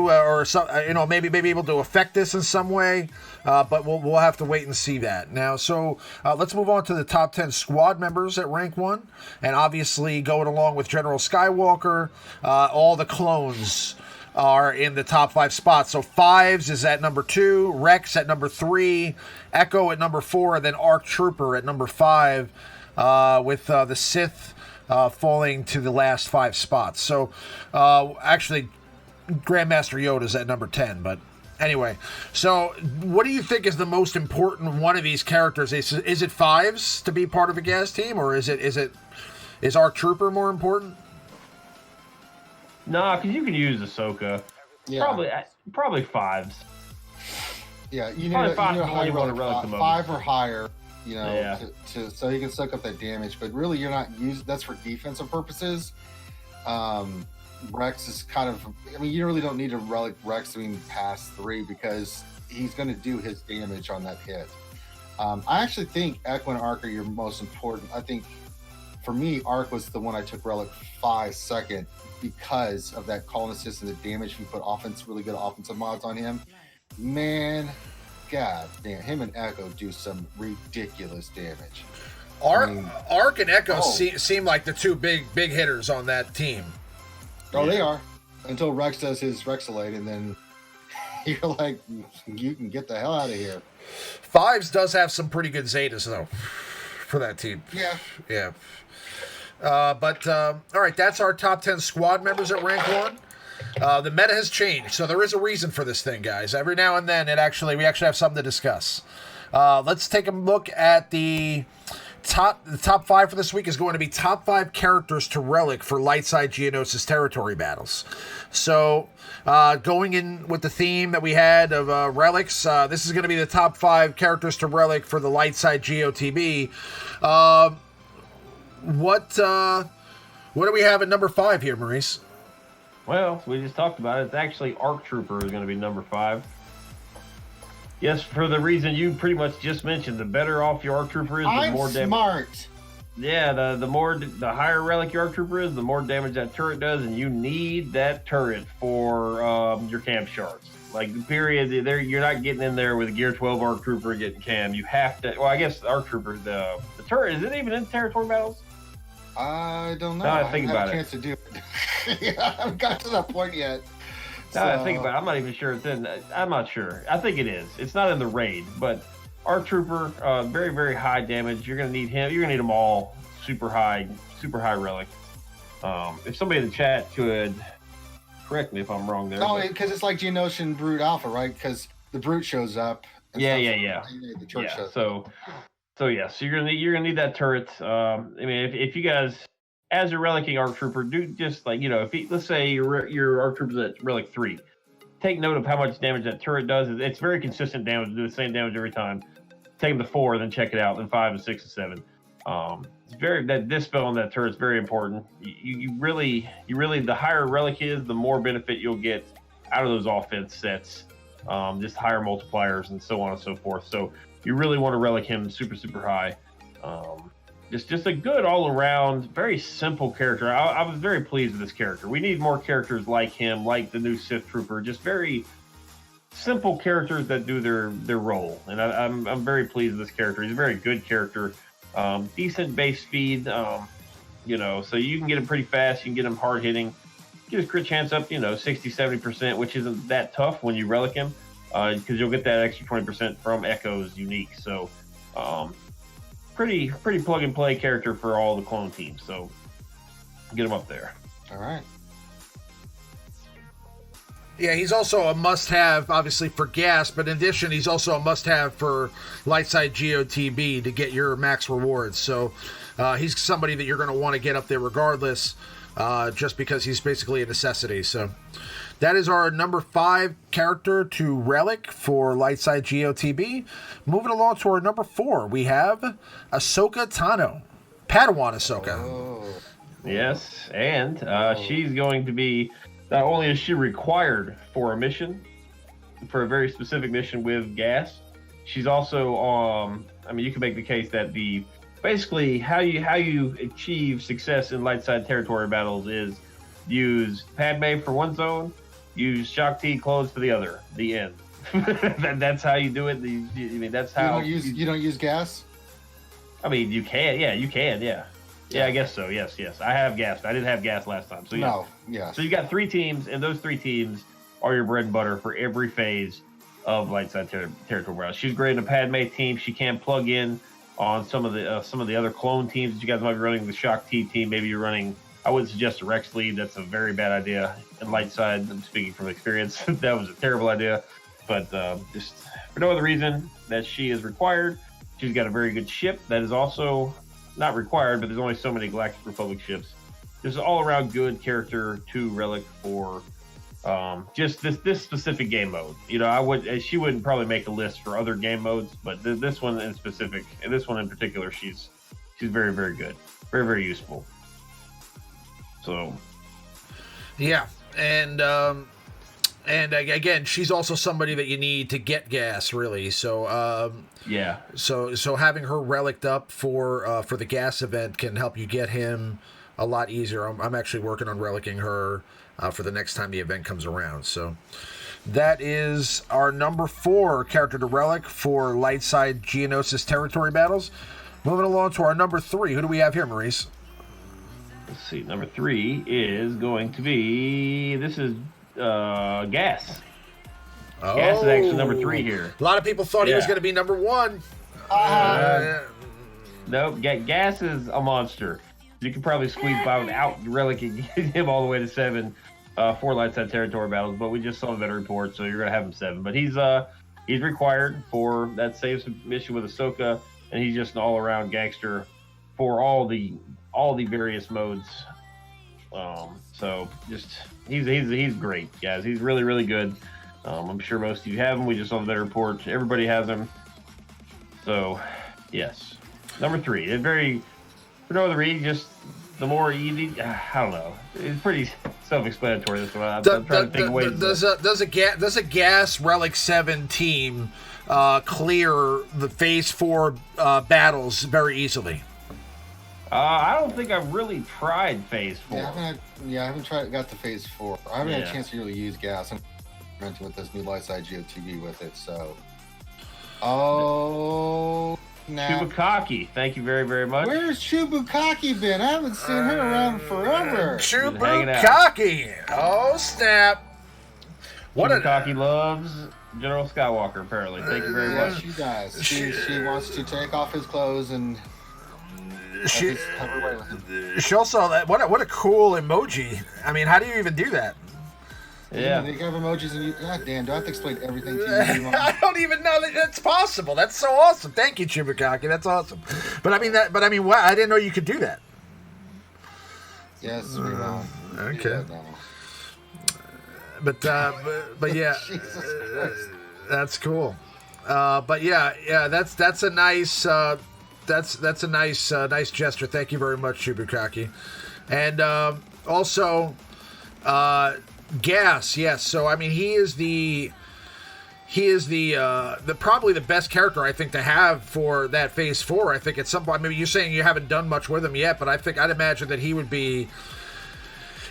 or some, maybe able to affect this in some way. But we'll have to wait and see that. Now, so let's move on to the top 10 squad members at rank 1, and obviously going along with General Skywalker, all the clones are in the top 5 spots. So 5s is at number 2, Rex at number 3, Echo at number 4, and then ARC Trooper at number 5, with the Sith falling to the last 5 spots. So, actually, Grandmaster Yoda's at number 10, but anyway. So, what do you think is the most important one of these characters? Is it Fives to be part of a gas team, or is ARC Trooper more important? Nah, because you can use Ahsoka. Yeah. Probably Fives. Yeah, you probably know, five, you know how you want relic the most. 5 or higher, you know, Yeah. so you can soak up that damage. But really, you're not using that's for defensive purposes. Rex is kind of, I mean, you really don't need to relic Rex past 3 because he's going to do his damage on that hit. I actually think Echo and Arc are your most important. I think for me, Arc was the one I took relic 5 second because of that call and assist and the damage. If you put really good offensive mods on him, man, god damn, him and Echo do some ridiculous damage. Arc and Echo seem like the 2 big hitters on that team. Oh, they are. Until Rex does his Rexalate, and then you're like, you can get the hell out of here. Fives does have some pretty good Zetas, though, for that team. Yeah. But all right, that's our top 10 squad members at rank 1. The meta has changed, so there is a reason for this thing, guys. Every now and then, we actually have something to discuss. Let's take a look at the top 5 for this week is going to be top 5 characters to relic for Lightside Geonosis territory battles. So, going in with the theme that we had of relics, this is going to be the top 5 characters to relic for the Lightside GOTB. What do we have at number 5 here, Maurice? Well, we just talked about it. It's actually ARC Trooper is going to be number 5. Yes, for the reason you pretty much just mentioned. The better off your ARC Trooper is, the more damage. Smart. Yeah, the higher relic your ARC Trooper is, the more damage that turret does, and you need that turret for your camp shards. Like, the period, you're not getting in there with a Gear 12 ARC Trooper and getting cam. You have to. Well, I guess the ARC Trooper, the turret, is it even in territory battles? I don't know. I think about I haven't had a chance to do it. Yeah, I haven't got to that point yet. I think about it. I'm not even sure it's in. I'm not sure. I think it is. It's not in the raid, but ARC Trooper, very, very high damage. You're going to need him. You're going to need them all super high relic. If somebody in the chat could correct me if I'm wrong there. No, because it's like Geonosian Brute Alpha, right? Because the Brute shows up. Yeah. The turret shows up. So you're gonna need that turret. I mean, if you guys, as a relicking ARC Trooper, do just like, you know, let's say your ARC Trooper's at relic 3, take note of how much damage that turret does. It's very consistent damage, do the same damage every time. Take them to 4, then check it out, then 5 and 6 and 7. It's that dispel on that turret is very important. You really, the higher relic is, the more benefit you'll get out of those offense sets. Just higher multipliers and so on and so forth. So you really want to relic him super, super high. Just a good all-around, very simple character. I was very pleased with this character. We need more characters like him, like the new Sith Trooper. Just very simple characters that do their role. And I'm very pleased with this character. He's a very good character. Decent base speed, so you can get him pretty fast. You can get him hard-hitting. Get his crit chance up, 60, 70%, which isn't that tough when you relic him. Because you'll get that extra 20% from Echo's unique. So, pretty plug and play character for all the clone teams. So, get him up there. All right. Yeah, he's also a must-have, obviously, for gas, but in addition, he's also a must-have for Lightside GOTB to get your max rewards. So, he's somebody that you're going to want to get up there regardless, just because he's basically a necessity. So, that is our number 5 character to relic for Lightside GOTB. Moving along to our number 4, we have Ahsoka Tano, Padawan Ahsoka. Oh. Yes, and she's going to be, not only is she required for a mission, for a very specific mission with gas, she's also, you can make the case that basically how you achieve success in Lightside territory battles is use Padme for one zone, use Shakti close for the other. The end. That's how you do it. That's how you don't use gas. I mean, you can. Yeah, you can. Yeah. Yeah, I guess so. Yes. I have gas. I didn't have gas last time. So yeah. No. Yeah. So you got 3 teams, and those 3 teams are your bread and butter for every phase of Lightside territory battle. She's great in a Padme team. She can plug in on some of the other clone teams that you guys might be running. The Shock T team, maybe you're running. I wouldn't suggest a Rex lead. That's a very bad idea. And light side, I'm speaking from experience, that was a terrible idea. But just for no other reason that she is required. She's got a very good ship that is also not required, but there's only so many Galactic Republic ships. There's an all-around good character to Relic for just this specific game mode. You know, she wouldn't probably make a list for other game modes, but this one in specific, and this one in particular, she's very, very good, very, very useful. So, yeah, and again, she's also somebody that you need to get gas, really. So, yeah. So having her reliced up for the gas event can help you get him a lot easier. I'm actually working on relicking her for the next time the event comes around. So that is our number 4 character to relic for light side Geonosis territory battles. Moving along to our number 3. Who do we have here, Maurice? Let's see. Number 3 is going to be Gas. Oh, Gas is actually number 3 here. A lot of people thought he was going to be number 1. Nope. Gas is a monster. You could probably squeeze by without relicking him all the way to 7 for light side territory battles, but we just saw the better report, so you're gonna have him 7. But he's required for that save mission with Ahsoka, and he's just an all around gangster for all the various modes. So just he's great, guys. He's really, really good. I'm sure most of you have him. We just saw the better report. Everybody has him. So yes, number 3. For no other reason, just the more easy. I don't know. It's pretty self-explanatory. This one. I'm trying to think of ways. Does a gas Relic 7 team clear the Phase 4 battles very easily? I don't think I've really tried Phase 4. I haven't got to Phase 4. I haven't had a chance to really use gas. I'm renting with this new light side GOTV with it. So, Chubukaki, thank you very, very much. Where's Chubukaki been? I haven't seen her around forever. Chubukaki! Oh, snap. Chubukaki loves General Skywalker, apparently. Thank you very much. She does. She wants to take off his clothes and have her way with him. She also, what a cool emoji. I mean, how do you even do that? Yeah. You can have emojis and God damn, do I have to explain everything to you? I don't even know that that's possible. That's so awesome. Thank you, Chibukaki. That's awesome. But I mean, what? I didn't know you could do that. Yes, we know. Okay. But yeah, that's cool. But yeah, that's a nice that's a nice gesture. Thank you very much, Chibukaki. And also. Gas, yes. So I mean, he is the probably the best character I think to have for that Phase 4. I think at some point, maybe you're saying you haven't done much with him yet, but I'd imagine that he would be,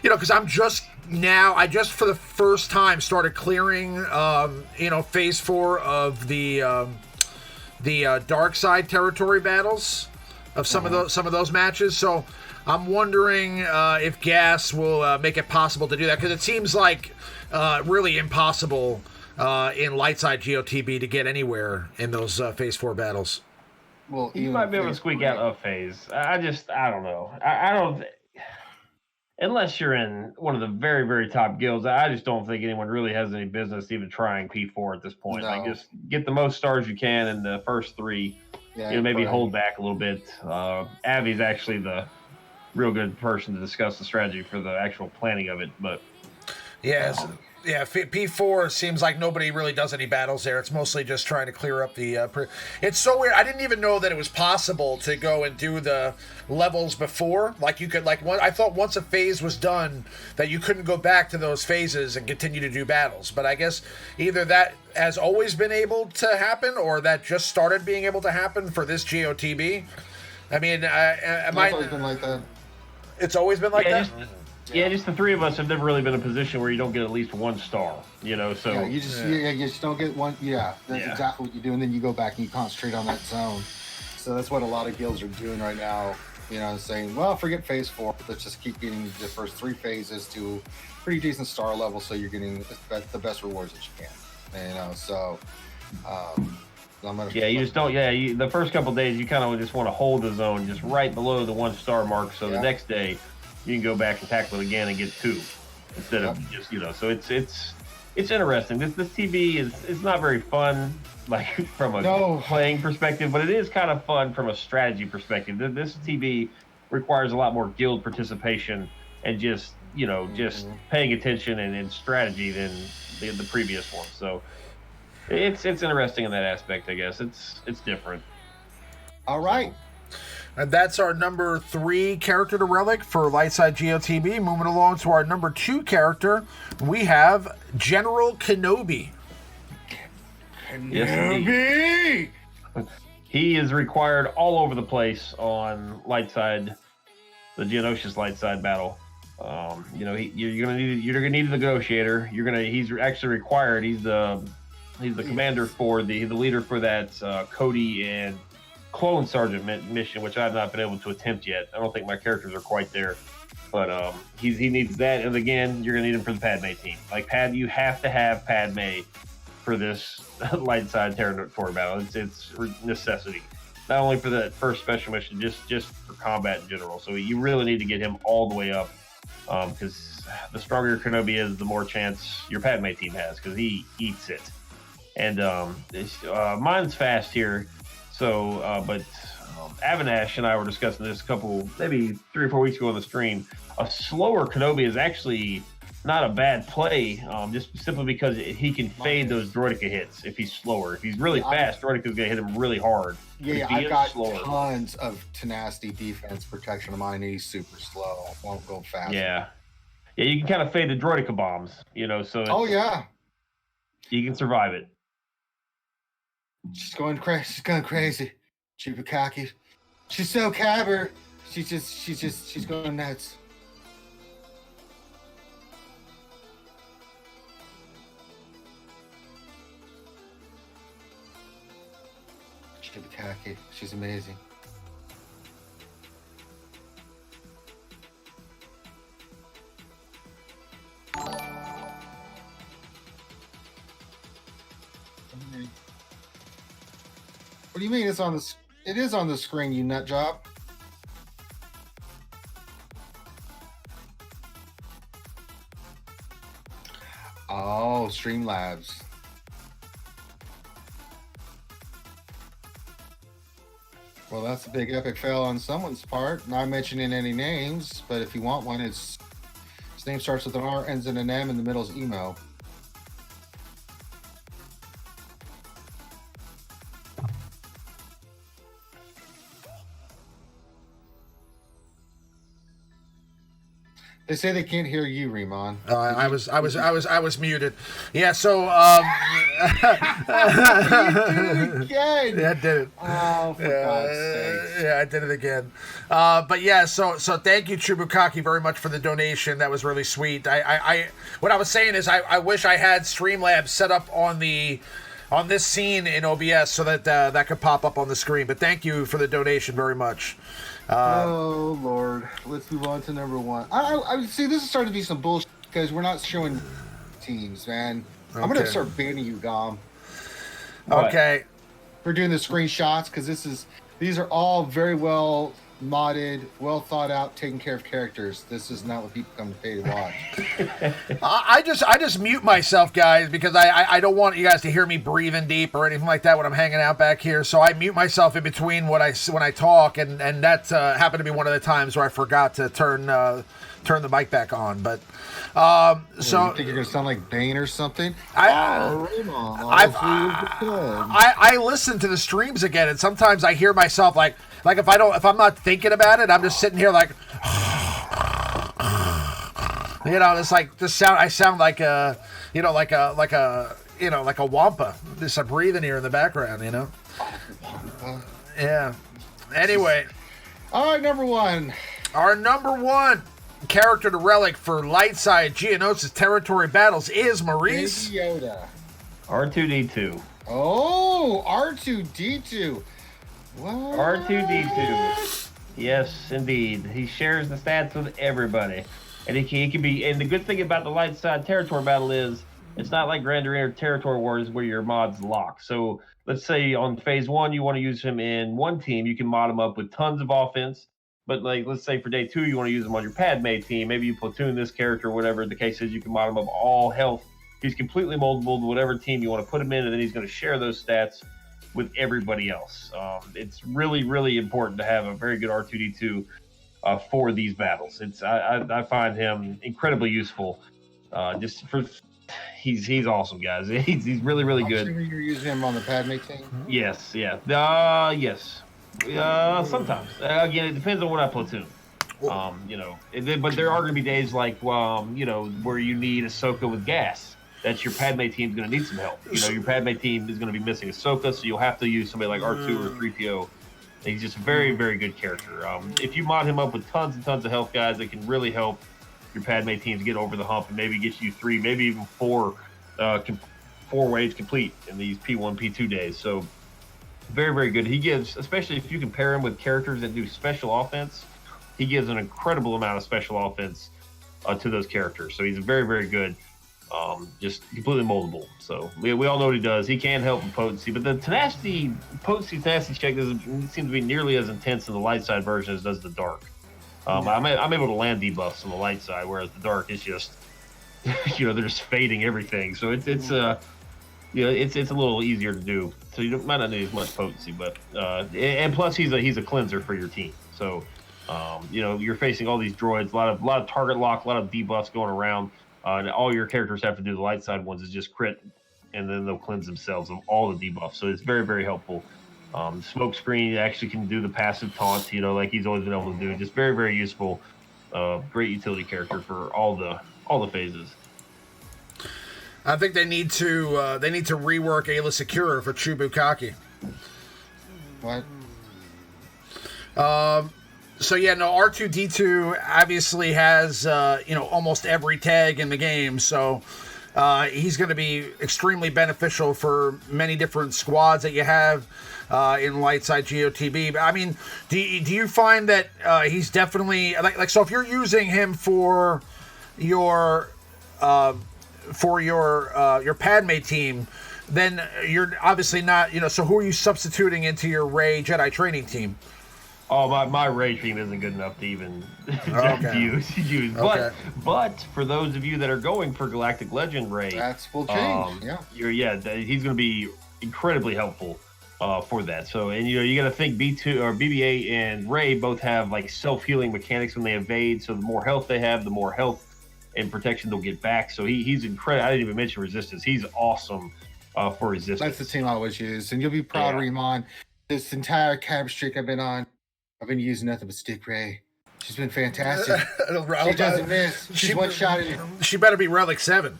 because I just for the first time started clearing, Phase 4 of the dark side territory battles of some of those matches. So I'm wondering if Gas will make it possible to do that, because it seems like really impossible in light side GOTB to get anywhere in those Phase 4 battles. Well, you might be able to squeak out a phase. I don't know. I don't. Unless you're in one of the very, very top guilds, I just don't think anyone really has any business even trying P4 at this point. No. Like, just get the most stars you can in the first 3. Maybe hold back a little bit. Avi's actually the real good person to discuss the strategy for the actual planning of it, but P4 seems like nobody really does any battles there. It's mostly just trying to clear up the it's so weird. I didn't even know that it was possible to go and do the levels before. Like you could I thought once a phase was done that you couldn't go back to those phases and continue to do battles. But I guess either that has always been able to happen or that just started being able to happen for this GOTB. I mean, it's always been like that. It's always been like that? Just the 3 of us have never really been in a position where you don't get at least 1 star, so... you just don't get one, that's exactly what you do, and then you go back and you concentrate on that zone. So that's what a lot of guilds are doing right now, saying, well, forget Phase 4, let's just keep getting the first 3 phases to pretty decent star level so you're getting the best rewards that you can, Yeah, you just don't. Yeah, the first couple of days you kind of just want to hold the zone just right below the 1-star mark, so the next day you can go back and tackle it again and get 2 instead of just So it's interesting. This TV is not very fun, like from a playing perspective, but it is kind of fun from a strategy perspective. This TV requires a lot more guild participation and just paying attention and strategy than the previous one. So. It's interesting in that aspect, I guess. It's different. All right. And that's our number 3 character to Relic for Lightside GOTB. Moving along to our number 2 character, we have General Kenobi. Kenobi! He is required all over the place on Lightside, the Geonosis Lightside battle. You're gonna need a negotiator. He's actually required. He's the commander for the leader for that Cody and Clone Sergeant mission, which I've not been able to attempt yet. I don't think my characters are quite there, but he needs that. And again, you're gonna need him for the Padme team. Like you have to have Padme for this light side territory battle. It's necessity, not only for that first special mission, just for combat in general. So you really need to get him all the way up, because the stronger Kenobi is, the more chance your Padme team has, because he eats it. And mine's fast here, so but Avinash and I were discussing this maybe 3 or 4 weeks ago on the stream. A slower Kenobi is actually not a bad play, just simply because he can fade those Droideka hits if he's slower. If he's really fast, Droideka's going to hit him really hard. Yeah, I've got tons of tenacity, defense, protection of mine, and he's super slow. Won't go fast. Yeah, you can kind of fade the Droideka bombs, so you can survive it. She's going crazy. She's going crazy. Chupacabra. She's so cabber. She's going nuts. Chupacabra. She's amazing. What do you mean it's on the? It is on the screen, you nut job. Oh, Streamlabs. Well, that's a big epic fail on someone's part. Not mentioning any names, but if you want one, his name starts with an R, ends in an M, and the middle's emo. They say they can't hear you, Riemann. I was muted. Yeah, so you did it again. Yeah, I did it. Oh, for God's sake. Yeah, I did it again. But yeah, so thank you, Chubukaki, very much for the donation. That was really sweet. What I was saying is I wish I had Streamlabs set up on this scene in OBS so that that could pop up on the screen. But thank you for the donation very much. Oh Lord, let's move on to number 1. I see this is starting to be some bullshit because we're not showing teams, man. Okay. I'm gonna start banning you, Gom. Okay. For doing the screenshots, because these are all very well modded, well thought out, taken care of characters. This is not what people come to pay to watch. I just mute myself, guys, because I don't want you guys to hear me breathing deep or anything like that when I'm hanging out back here. So I mute myself in between when I talk, and that happened to be one of the times where I forgot to turn the mic back on. But so you think you're gonna sound like Bane or something? I listen to the streams again, and sometimes I hear myself like if I'm not thinking about it, I'm just sitting here like, it's like I sound like a wampa, just a breathing here in the background, Yeah. Anyway, all right, number 1. Our number 1 character to Relic for Lightside Geonosis territory battles is Maurice. Yoda. R2D2. Oh, R2D2. What? R2D2. Yes, indeed. He shares the stats with everybody. And he can be. And the good thing about the light side territory battle is it's not like Grand Arena Territory Wars where your mods lock. So let's say on phase 1 you want to use him in one team, you can mod him up with tons of offense. But like, let's say for day 2 you want to use him on your Padme team. Maybe you platoon this character, whatever the case is. You can mod him up all health. He's completely moldable to whatever team you want to put him in, and then he's going to share those stats with everybody else. It's really, really important to have a very good R2D2 for these battles. I find him incredibly useful. He's awesome, guys. He's really, really good. You're using him on the Padme team? Yes, yeah. Yes. Sometimes. Again, it depends on what I platoon. But there are going to be days like, where you need Ahsoka with gas. That's your Padme team's going to need some help. Your Padme team is going to be missing Ahsoka, so you'll have to use somebody like R2 or 3PO. He's just a very, very good character. If you mod him up with tons and tons of health, guys, it can really help your Padme teams get over the hump and maybe get you 3, maybe even 4 waves complete in these P1, P2 days. So very, very good. He gives, especially if you can pair him with characters that do special offense, he gives an incredible amount of special offense to those characters. So he's very, very good. Just completely moldable. So we all know what he does. He can help with potency, but the potency check doesn't seem to be nearly as intense in the light side version as does the dark. I'm able to land debuffs on the light side, whereas the dark is just, they're just fading everything. So it's a little easier to do. So you might not need as much potency, but and plus he's a cleanser for your team. So you're facing all these droids, a lot of target lock, a lot of debuffs going around. And all your characters have to do the light side ones is just crit, and then they'll cleanse themselves of all the debuffs. So it's very, very helpful. Smoke screen actually can do the passive taunts, like he's always been able to do. Just very, very useful. Great utility character for all the phases. I think they need to rework Aayla Secura for Chewbacca. What? So yeah, no, R2D2 obviously has almost every tag in the game, so he's going to be extremely beneficial for many different squads that you have in light side GOTB. But I mean, do you find that he's definitely like so if you're using him for your Padme team, then you're obviously not, so who are you substituting into your Rey Jedi training team? Oh, my Rey team isn't good enough to even use. Okay. But for those of you that are going for Galactic Legend Rey, that will change. He's going to be incredibly helpful for that. So, and you got to think B2 or BB-8 and Rey both have like self-healing mechanics when they evade. So the more health they have, the more health and protection they'll get back. So he's incredible. I didn't even mention resistance. He's awesome for resistance. That's the team I always use, and you'll be proud, Riemann. This entire cab streak I've been on, I've been using nothing but Stick Rey. She's been fantastic. She doesn't miss. She's one shot in. She better be Relic 7.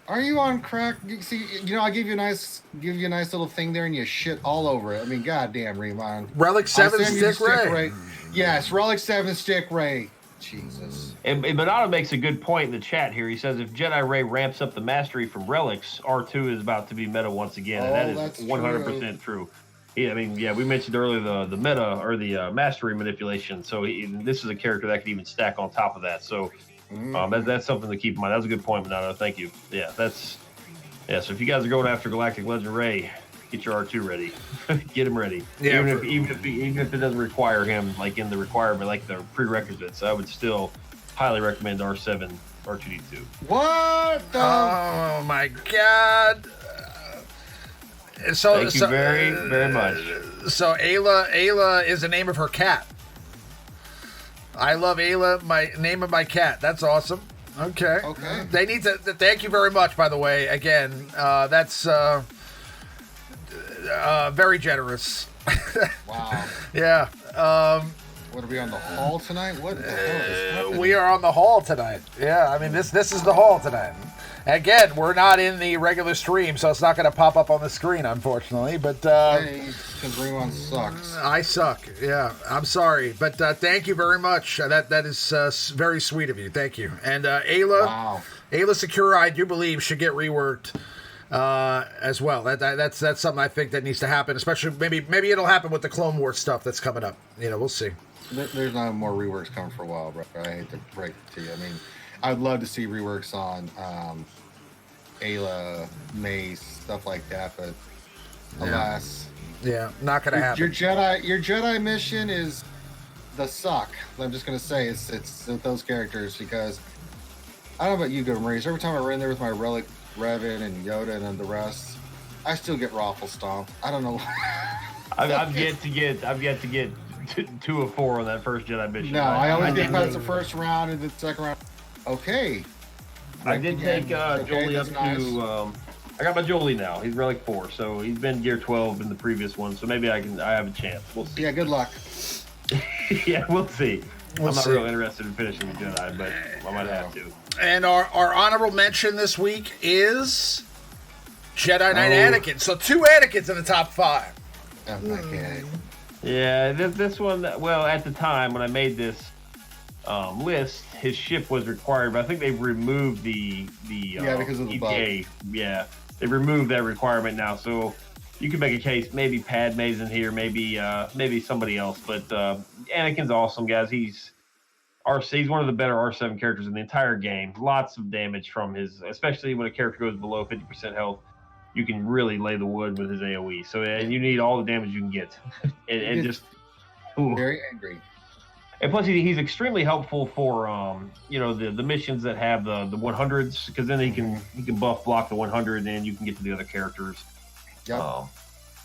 Are you on crack? See, I give you a nice little thing there, and you shit all over it. I mean, goddamn, Riemann. Relic 7 Stick Rey. Yes, Relic 7 Stick Rey. Jesus. And Bonanno makes a good point in the chat here. He says if Jedi Rey ramps up the mastery from relics, R2 is about to be meta once again, and that is 100% true. Yeah, we mentioned earlier the meta or the mastery manipulation. So this is a character that can even stack on top of that. So that's something to keep in mind. That was a good point, Bonanno. Thank you. Yeah, so if you guys are going after Galactic Legend Rey, get your R2 ready. Get him ready. Yeah, even if it doesn't require him like in the requirement, like the prerequisites, I would still highly recommend R7 R2D2. What? Oh my God. Thank you very, very much. So Aayla is the name of her cat. I love Aayla, my name of my cat. That's awesome. Okay. They need to. Thank you very much. By the way, again, that's very generous. Wow. Yeah. What are we on the hall tonight? What the hell is happening? We are on the hall tonight. Yeah. This is the hall tonight. Again, we're not in the regular stream, so it's not going to pop up on the screen, unfortunately. But because Riemann sucks. I suck. Yeah, I'm sorry, but thank you very much. That is very sweet of you. Thank you. And Aayla Secura, I do believe, should get reworked as well. That's something I think that needs to happen. Especially maybe it'll happen with the Clone Wars stuff that's coming up. We'll see. There's not more reworks coming for a while, bro. I hate to break it to you. I'd love to see reworks on Aayla, Mace, stuff like that, but Alas. Yeah, not gonna happen. Your Jedi mission is the suck. I'm just gonna say it's those characters because I don't know about you, good Maurice. Every time I run there with my relic, Revan and Yoda and the rest, I still get raffle stomped. I don't know. I've yet to get 2 of 4 on that first Jedi mission. No, I always get past the first round and the second round. Okay. I did take Jolie up nice. to. I got my Jolie now. He's relic 4, so he's been gear 12 in the previous one. So maybe I have a chance. We'll see. Yeah, good luck. Yeah, we'll see. We'll I'm not see. real interested in finishing the Jedi, but I might have to. And our honorable mention this week is Jedi Knight Anakin. So 2 Anakins in the top 5. Oh my god. Yeah, this one. Well, at the time when I made this list, his ship was required, but I think they've removed the because of the ETA. Yeah, they removed that requirement now, so you can make a case. Maybe Padme's in here, maybe somebody else, but Anakin's awesome, guys. He's one of the better R7 characters in the entire game. Lots of damage from his, especially when a character goes below 50% health. You can really lay the wood with his AoE. So, and you need all the damage you can get, and just very angry. And plus, he's extremely helpful for the missions that have the 100s, because then he can buff block the 100, and you can get to the other characters. Yep.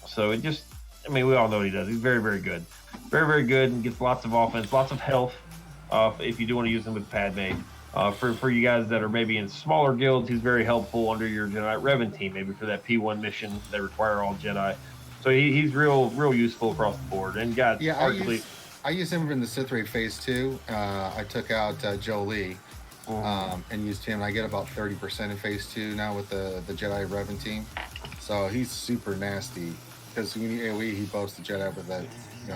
So it just, we all know what he does. He's very, very good, very, very good, and gets lots of offense, lots of health. If you do want to use him with Padme. For you guys that are maybe in smaller guilds, he's very helpful under your Jedi Revan team, maybe for that P1 mission that require all Jedi. So he's real useful across the board. And got arguably, I used him in the Sith Raid Phase 2. I took out Jolie and used him. I get about 30% in Phase 2 now with the Jedi Revan team. So he's super nasty because when you AoE, he buffs the Jedi with that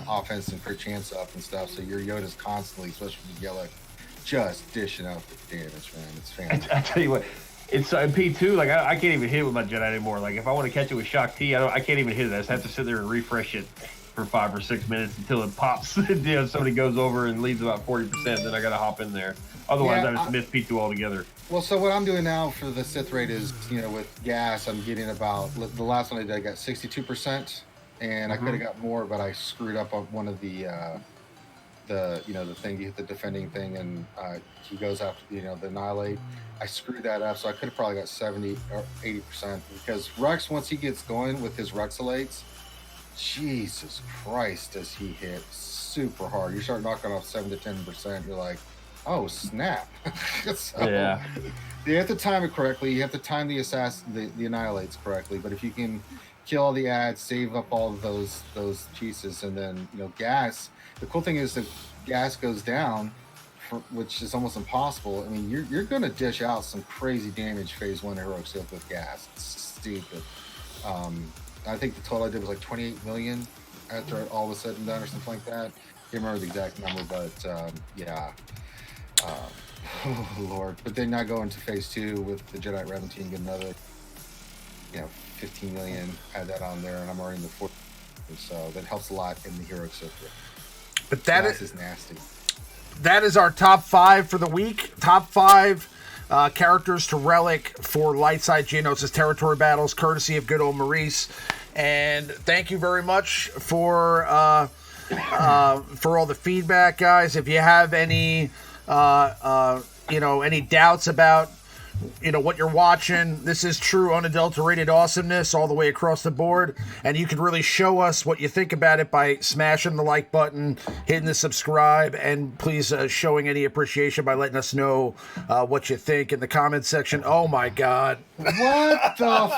offense and crit chance up and stuff. So your Yoda's constantly, especially with the yellow, just dishing out the damage, man. It's fantastic. I tell you what, it's in P2. Like I can't even hit it with my Jedi anymore. Like if I want to catch it with Shock T, I can't even hit it. I just have to sit there and refresh it for 5 or 6 minutes until it pops. Somebody goes over and leaves about 40%. Then I got to hop in there. Otherwise, I just miss P2 altogether. Well, so what I'm doing now for the Sith Raid is, with gas, I'm getting about the last one I did. I got 62%, and I could have got more, but I screwed up on one of the thing, you hit the defending thing, and he goes after the Annihilate. I screwed that up, so I could have probably got 70 or 80% because Rex, once he gets going with his Rexalates, Jesus Christ, does he hit super hard. You start knocking off 7 to 10%, you're like, oh snap. So, yeah, you have to time it correctly. You have to time the Annihilates correctly, but if you can kill all the ads, save up all of those pieces, and then gas. The cool thing is that gas goes down, which is almost impossible. I mean, you're going to dish out some crazy damage Phase 1 Heroic Sith with gas. It's stupid. I think the total I did was like 28 million after all was said and done, or something like that. Can't remember the exact number, but yeah. Oh Lord! But then I go into Phase 2 with the Jedi Revan team, get another 15 million. Add that on there, and I'm already in the 4th. So that helps a lot in the Heroic Sith. But that is nasty. That is our top 5 for the week. Top 5 characters to relic for Lightside Geonosis territory battles, courtesy of good old Maurice. And thank you very much for all the feedback, guys. If you have any any doubts about what you're watching, this is true unadulterated awesomeness all the way across the board, and you can really show us what you think about it by smashing the like button, hitting the subscribe, and please showing any appreciation by letting us know what you think in the comment section. Oh my god, what the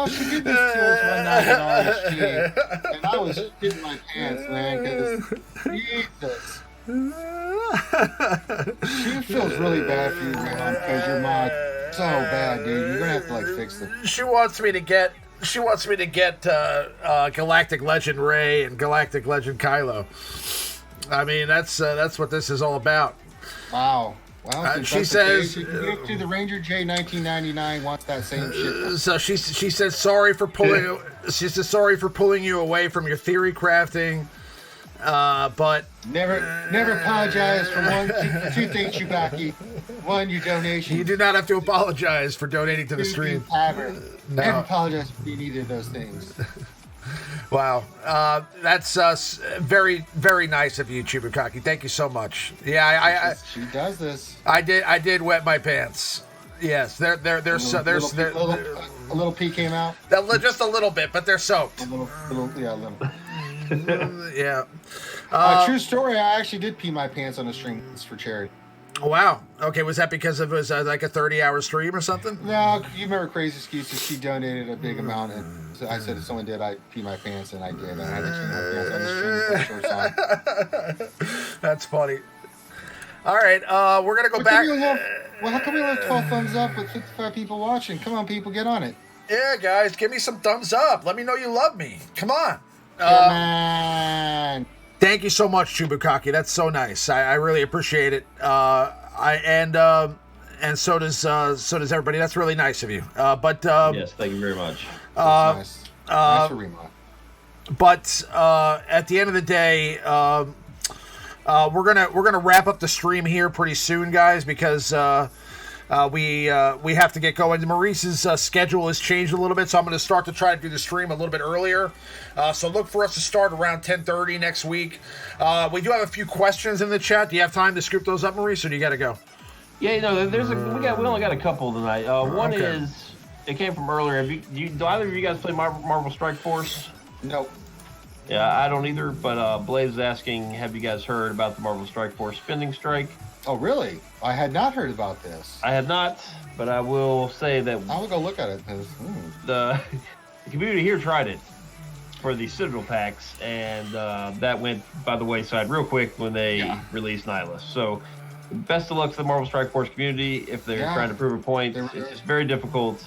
she did this to us one night on the street, and I was shitting my pants, man, because Jesus. She feels really bad for you, man, because your mod so bad, dude. You're gonna have to fix it. She wants me to get Galactic Legend Rey and Galactic Legend Kylo. I mean, that's what this is all about. Wow. Well, she says to the RangerJ1999 wants that same shit. So she says sorry for pulling. She says sorry for pulling you away from your theory crafting. But never apologize for two things, Chewbacca. One, your donation. You do not have to apologize for donating to the stream. Never No. apologize for being either of those things. Wow, that's very, very nice of you, Chibukaki. Thank you so much. Yeah, She does this. I did wet my pants. Yes, they're A little pee came out. Just a little bit, but they're soaked. A little. Yeah. True story. I actually did pee my pants on a stream for charity. Wow. Okay, was that because it was like a 30-hour stream or something? No, you remember Crazy Excuses? She donated a big amount, and so I said if someone did, I'd pee my pants, and I did. I had to pee my pants on the stream with shorts on. That's funny. All right, we're gonna go back. Well, how come we only have 12 thumbs up with 55 people watching? Come on, people, get on it. Yeah, guys, give me some thumbs up. Let me know you love me. Come on. Come on. Thank you so much, Chubukaki. That's so nice. I really appreciate it. And so does everybody. That's really nice of you. Yes, thank you very much. That's nice for Remo. But at the end of the day, we're gonna wrap up the stream here pretty soon, guys, because we have to get going. Maurice's schedule has changed a little bit, so I'm going to start to try to do the stream a little bit earlier. So look for us to start around 10:30 next week. We do have a few questions in the chat. Do you have time to scoop those up, Maurice, or do you got to go? Yeah, we only got a couple tonight. One is it came from earlier. Do either of you guys play Marvel Strike Force? Nope. Yeah, I don't either. But Blaze is asking, have you guys heard about the Marvel Strike Force spending strike? Oh, really? I had not heard about this. I had not, but I will say that I will go look at it. The community here tried it for the Citadel packs, and that went by the wayside real quick when they released Nihilus. So, best of luck to the Marvel Strike Force community if they're trying to prove a point. It's just very difficult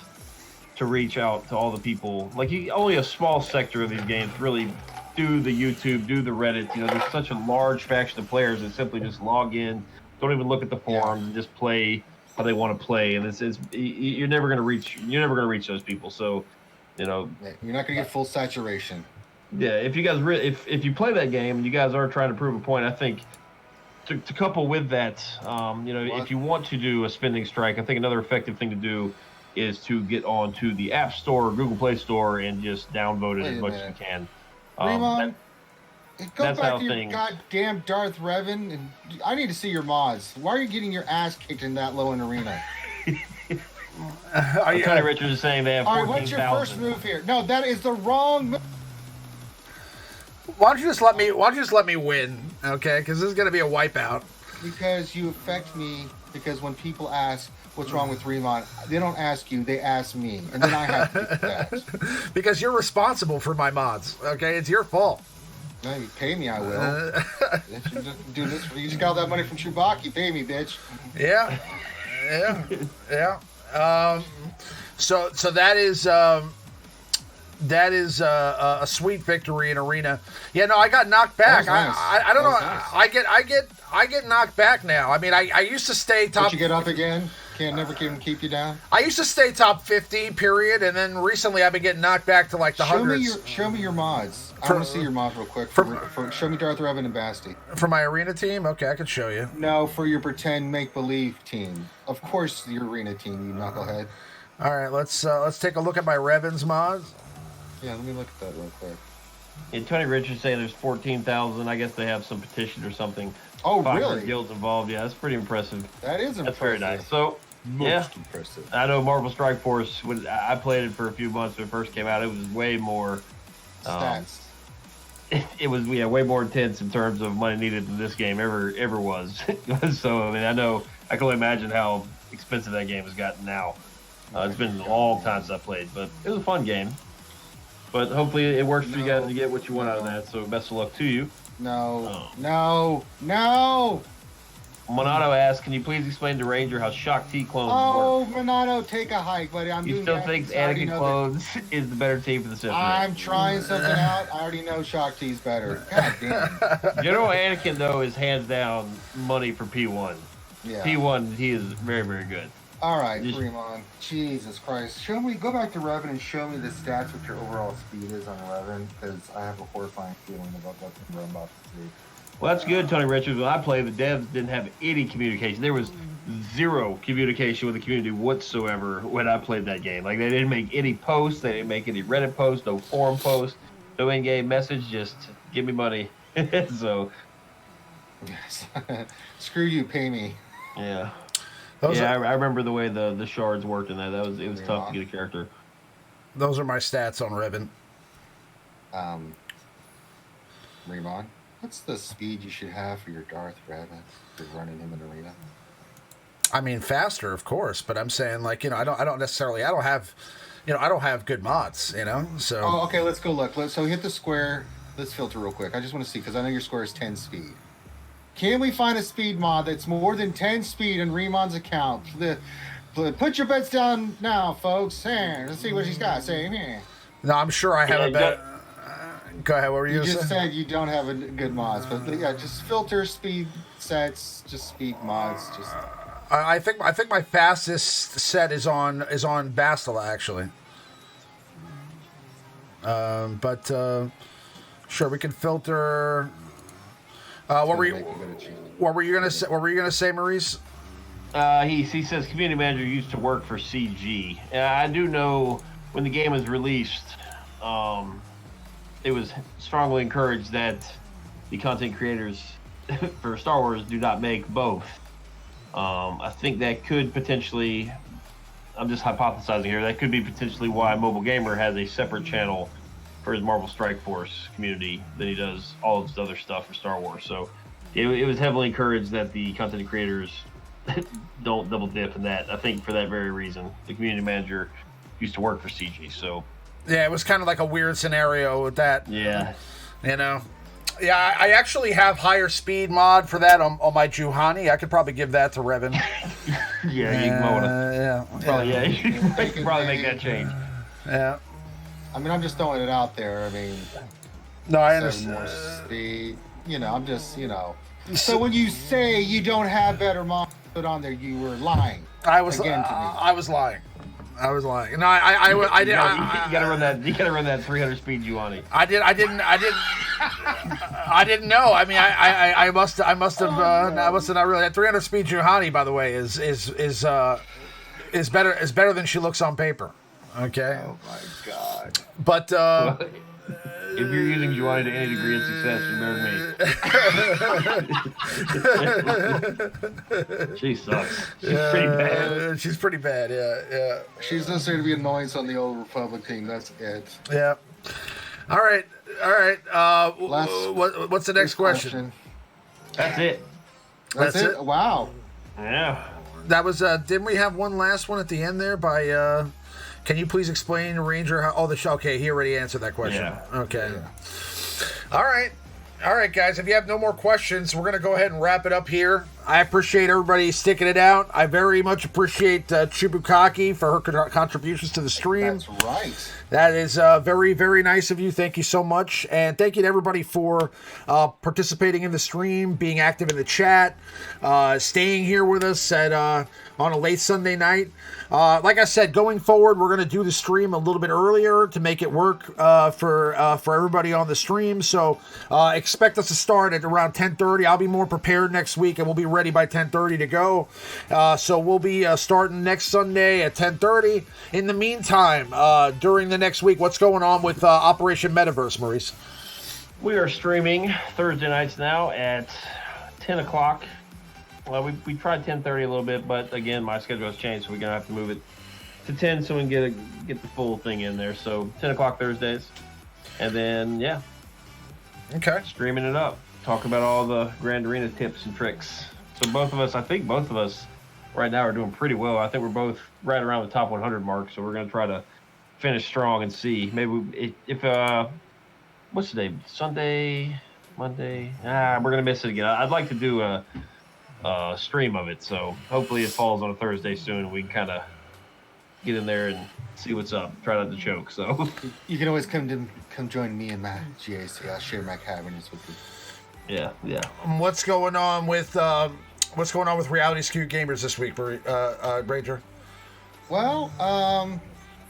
to reach out to all the people. Like, only a small sector of these games really do the YouTube, do the Reddit. There's such a large faction of players that simply just log in, don't even look at the forums, and just play how they want to play. And you're never gonna reach those people. So, you're not gonna get full saturation. Yeah, if you guys if you play that game and you guys are trying to prove a point, I think to couple with that, if you want to do a spending strike, I think another effective thing to do is to get onto the App Store or Google Play Store and just downvote it as much as you can. Go back to your goddamn Darth Revan, and I need to see your mods. Why are you getting your ass kicked in that low an arena? Tony Richards is saying they have 14,000. All right, what's your first move here? No, that is the wrong move. Why don't you just let me win, okay? Because this is gonna be a wipeout. Because you affect me. Because when people ask what's wrong with Remon, they don't ask you, they ask me, and then I have to do that. Because you're responsible for my mods, okay? It's your fault. No, you pay me, I will. Do this. You just got all that money from Chewbacca. Pay me, bitch. Yeah. So that is a sweet victory in arena. Yeah, no, I got knocked back. Nice. I don't know. Nice. I get knocked back now. I mean, I used to stay top. But you get up again. Can't never keep you down. I used to stay top 50, period, and then recently I've been getting knocked back to like the hundreds. Show me your mods. I want to see your mods real quick. Show me Darth Revan and Basti. For my arena team? Okay, I can show you. No, for your pretend make-believe team. Of course, your arena team, you knucklehead. All right, let's take a look at my Revan's mods. Yeah, let me look at that real quick. And Tony Richards saying there's 14,000. I guess they have some petition or something. Oh, really? Guilds involved. Yeah, that's pretty impressive. That is impressive. That's very nice. So, Most impressive. I know Marvel Strike Force. I played it for a few months when it first came out. It was way more stats. It was way more intense in terms of money needed than this game ever was. So I mean, I can only imagine how expensive that game has gotten now. It's been a long time since I played, but it was a fun game. But hopefully it works for you guys to get what you want out of that. So best of luck to you. No. Monato asks, can you please explain to Ranger how Shock T clones work? Oh, Monato, take a hike, buddy. You still think Anakin clones is the better team for the Sith? I'm trying something out. I already know Shock T's better. God damn. General Anakin, though, is hands down money for P1. Yeah. P1, he is very, very good. All right, Fremon. Jesus Christ. Go back to Revan and show me the stats, what your overall speed is on Revan, because I have a horrifying feeling about what I'm about to see. Well, that's good, Tony Richards. When I played, the devs didn't have any communication. There was zero communication with the community whatsoever when I played that game. Like, they didn't make any posts. They didn't make any Reddit posts, no forum posts, no in-game message. Just give me money. So. Yes. Screw you, pay me. Yeah. I remember the way the shards worked in that. It was tough to get a character. Those are my stats on Revan. Remon, what's the speed you should have for your Darth Revan for running him in arena? I mean, faster, of course, but I'm saying, like, I don't have good mods, so. Oh, okay, let's go look. So hit the square. Let's filter real quick. I just want to see, because I know your square is 10 speed. Can we find a speed mod that's more than 10 speed in Remon's account? Put your bets down now, folks. Let's see what she's got. Say, No, I'm sure I have a bet. Go ahead. What were you just saying? said you don't have a good mods, but yeah, just filter speed sets, just speed mods. Just. I think my fastest set is on Bastila, actually. But sure, we can filter. What were you gonna say, Maurice? He says community manager used to work for CG, and I do know when the game was released, it was strongly encouraged that the content creators for Star Wars do not make both. I think that could potentially, I'm just hypothesizing here, that could be potentially why Mobile Gamer has a separate channel for his Marvel Strike Force community than he does all of his other stuff for Star Wars. So it was heavily encouraged that the content creators don't double dip in that. I think for that very reason, the community manager used to work for CG. So yeah, it was kind of like a weird scenario with that. Yeah. Yeah, I actually have higher speed mod for that on my Juhani. I could probably give that to Revan. Yeah, you can mow it. Yeah. You can probably make that change. Yeah. I mean, I'm just throwing it out there. I mean, no, I understand. More speed. I'm just, So when you say you don't have better mods put on there, you were lying. I was again to me. I was lying. No, I did. You gotta run that. You gotta run that 300 speed Juhani. I didn't know. I mean, I must have not really. That 300 speed Juhani, by the way, is better than she looks on paper. Okay. Oh my God. But if you're using Juhani to any degree of success, remember me. She sucks. She's pretty bad. She's pretty bad. Yeah. She's necessary to be annoyance on the old Republic team. That's it. Yeah. All right. What's the next question? That's it. That's it. Wow. Yeah. That was. Didn't we have one last one at the end there by? Can you please explain, Ranger? Okay, he already answered that question. Yeah. Okay. Yeah. All right, guys. If you have no more questions, we're gonna go ahead and wrap it up here. I appreciate everybody sticking it out. I very much appreciate Chibukaki for her contributions to the stream. That's right. That is very, very nice of you. Thank you so much. And thank you to everybody for participating in the stream, being active in the chat, staying here with us on a late Sunday night. Like I said, going forward, we're going to do the stream a little bit earlier to make it work for everybody on the stream. So expect us to start at around 10:30. I'll be more prepared next week, and we'll be ready by 10:30 to go. So we'll be starting next Sunday at 10:30. In the meantime, during the next week, what's going on with Operation Metaverse, Maurice? We are streaming Thursday nights now at 10 o'clock. Well, we tried 10:30 a little bit, but again, my schedule has changed, so we're gonna have to move it to 10 so we can get the full thing in there. So 10 o'clock Thursdays, and then okay, streaming it up, talk about all the Grand Arena tips and tricks. So I think both of us right now are doing pretty well. I think we're both right around the top 100 mark, so we're gonna try to finish strong and see. Maybe if what's the day? Sunday, Monday? We're gonna miss it again. I'd like to do a stream of it, so hopefully it falls on a Thursday soon and we can kind of get in there and see what's up, try not to choke. So you can always come join me in my GAC. I'll share my cabinets with you. Yeah. What's going on with what's going on with Reality Skewed Gamers this week, Ranger? Well,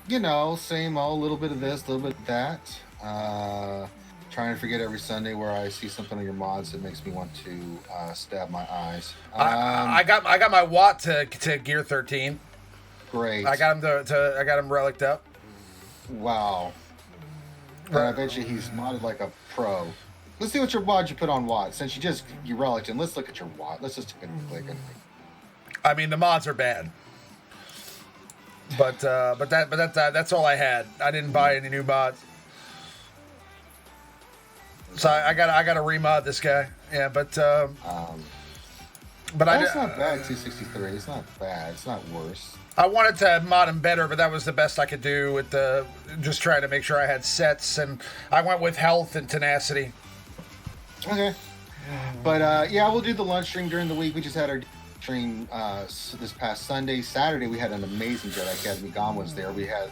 you know, same old, little bit of this, a little bit of that. Trying to forget every Sunday where I see something on your mods that makes me want to stab my eyes. I got my Watt to Gear 13. Great. I got him I got him reliced up. Wow. I bet you he's modded like a pro. Let's see what your mod you put on Watt. Since you reliced him, let's look at your Watt. Let's just take a click. I mean, the mods are bad. But that's all I had. I didn't buy any new mods. So I got to remod this guy. Yeah, but that's not bad. 263. It's not bad. It's not worse. I wanted to mod him better, but that was the best I could do with just trying to make sure I had sets, and I went with health and tenacity. Okay. But yeah, we'll do the lunch stream during the week. We just had our stream this past Sunday. Saturday we had an amazing Jedi Academy. Gom was there. We had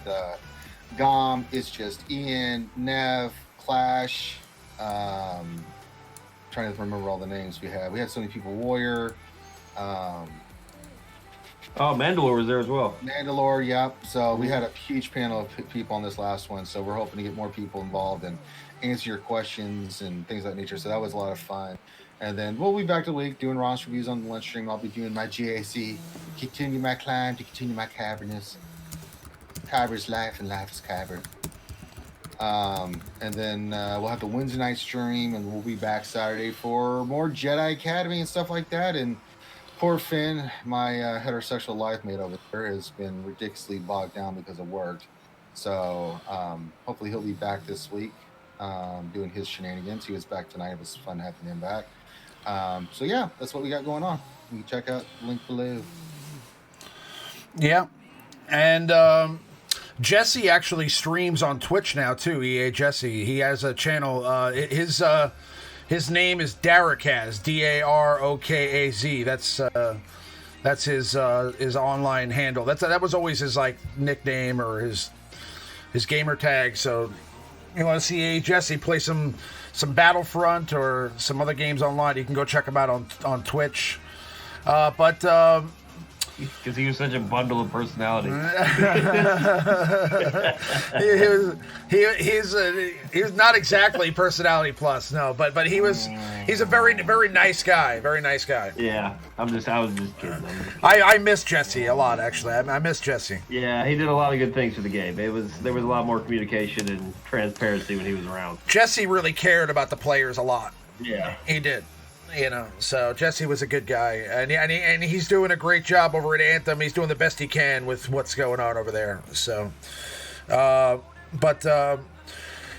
Gom. It's just Ian, Nev, Clash. Trying to remember all the names we had. We had so many people. Warrior. Mandalore was there as well. Mandalore, yep. So we had a huge panel of people on this last one. So we're hoping to get more people involved and answer your questions and things of that nature. So that was a lot of fun. And then we'll be back to the week doing roster reviews on the lunch stream. I'll be doing my GAC, continue my climb to continue my cavernous. Kyber's life and life is Kyber. And then we'll have the Wednesday night stream, and we'll be back Saturday for more Jedi Academy and stuff like that. And poor Finn, my heterosexual life mate over there, has been ridiculously bogged down because of work. So hopefully he'll be back this week doing his shenanigans. He was back tonight. It was fun having him back. So yeah, that's what we got going on. You can check out the link below. Yeah. And Jesse actually streams on Twitch now too. EA Jesse. He has a channel. His name is Darokaz, Darokaz. That's his online handle. That was always his like nickname or his gamer tag. So you want to see EA Jesse play some Battlefront or some other games online, you can go check him out on Twitch. Because he was such a bundle of personality. He was not exactly personality plus, no, but he's a very, very nice guy. Very nice guy. Yeah, I was just kidding. I miss Jesse a lot, actually. I miss Jesse. Yeah, he did a lot of good things for the game. There was a lot more communication and transparency when he was around. Jesse really cared about the players a lot. Yeah, he did. You know, so Jesse was a good guy, and he's doing a great job over at Anthem. He's doing the best he can with what's going on over there. So,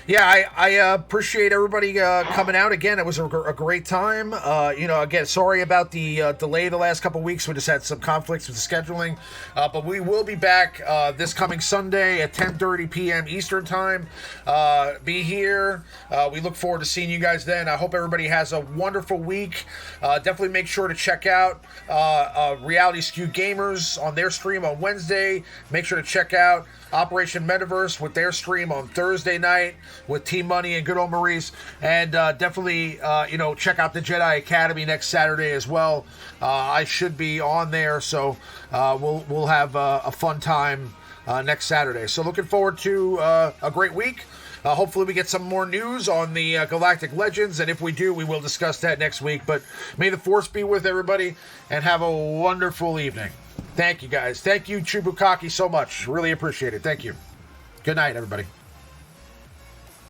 yeah, I appreciate everybody coming out again. It was a great time. Again, sorry about the delay the last couple weeks. We just had some conflicts with the scheduling, but we will be back this coming Sunday at 10:30 p.m. Eastern Time. Be here. We look forward to seeing you guys then. I hope everybody has a wonderful week. Definitely make sure to check out Reality Skewed Gamers on their stream on Wednesday. Make sure to check out Operation Metaverse with their stream on Thursday night with TMoney and good old Maurice, and definitely check out the Jedi Academy next Saturday as well. I should be on there, so we'll have a fun time next Saturday. So looking forward to a great week. Hopefully we get some more news on the Galactic Legends, and if we do, we will discuss that next week. But may the Force be with everybody, and have a wonderful evening. Thank you, guys. Thank you, Chubukaki, so much. Really appreciate it. Thank you. Good night, everybody.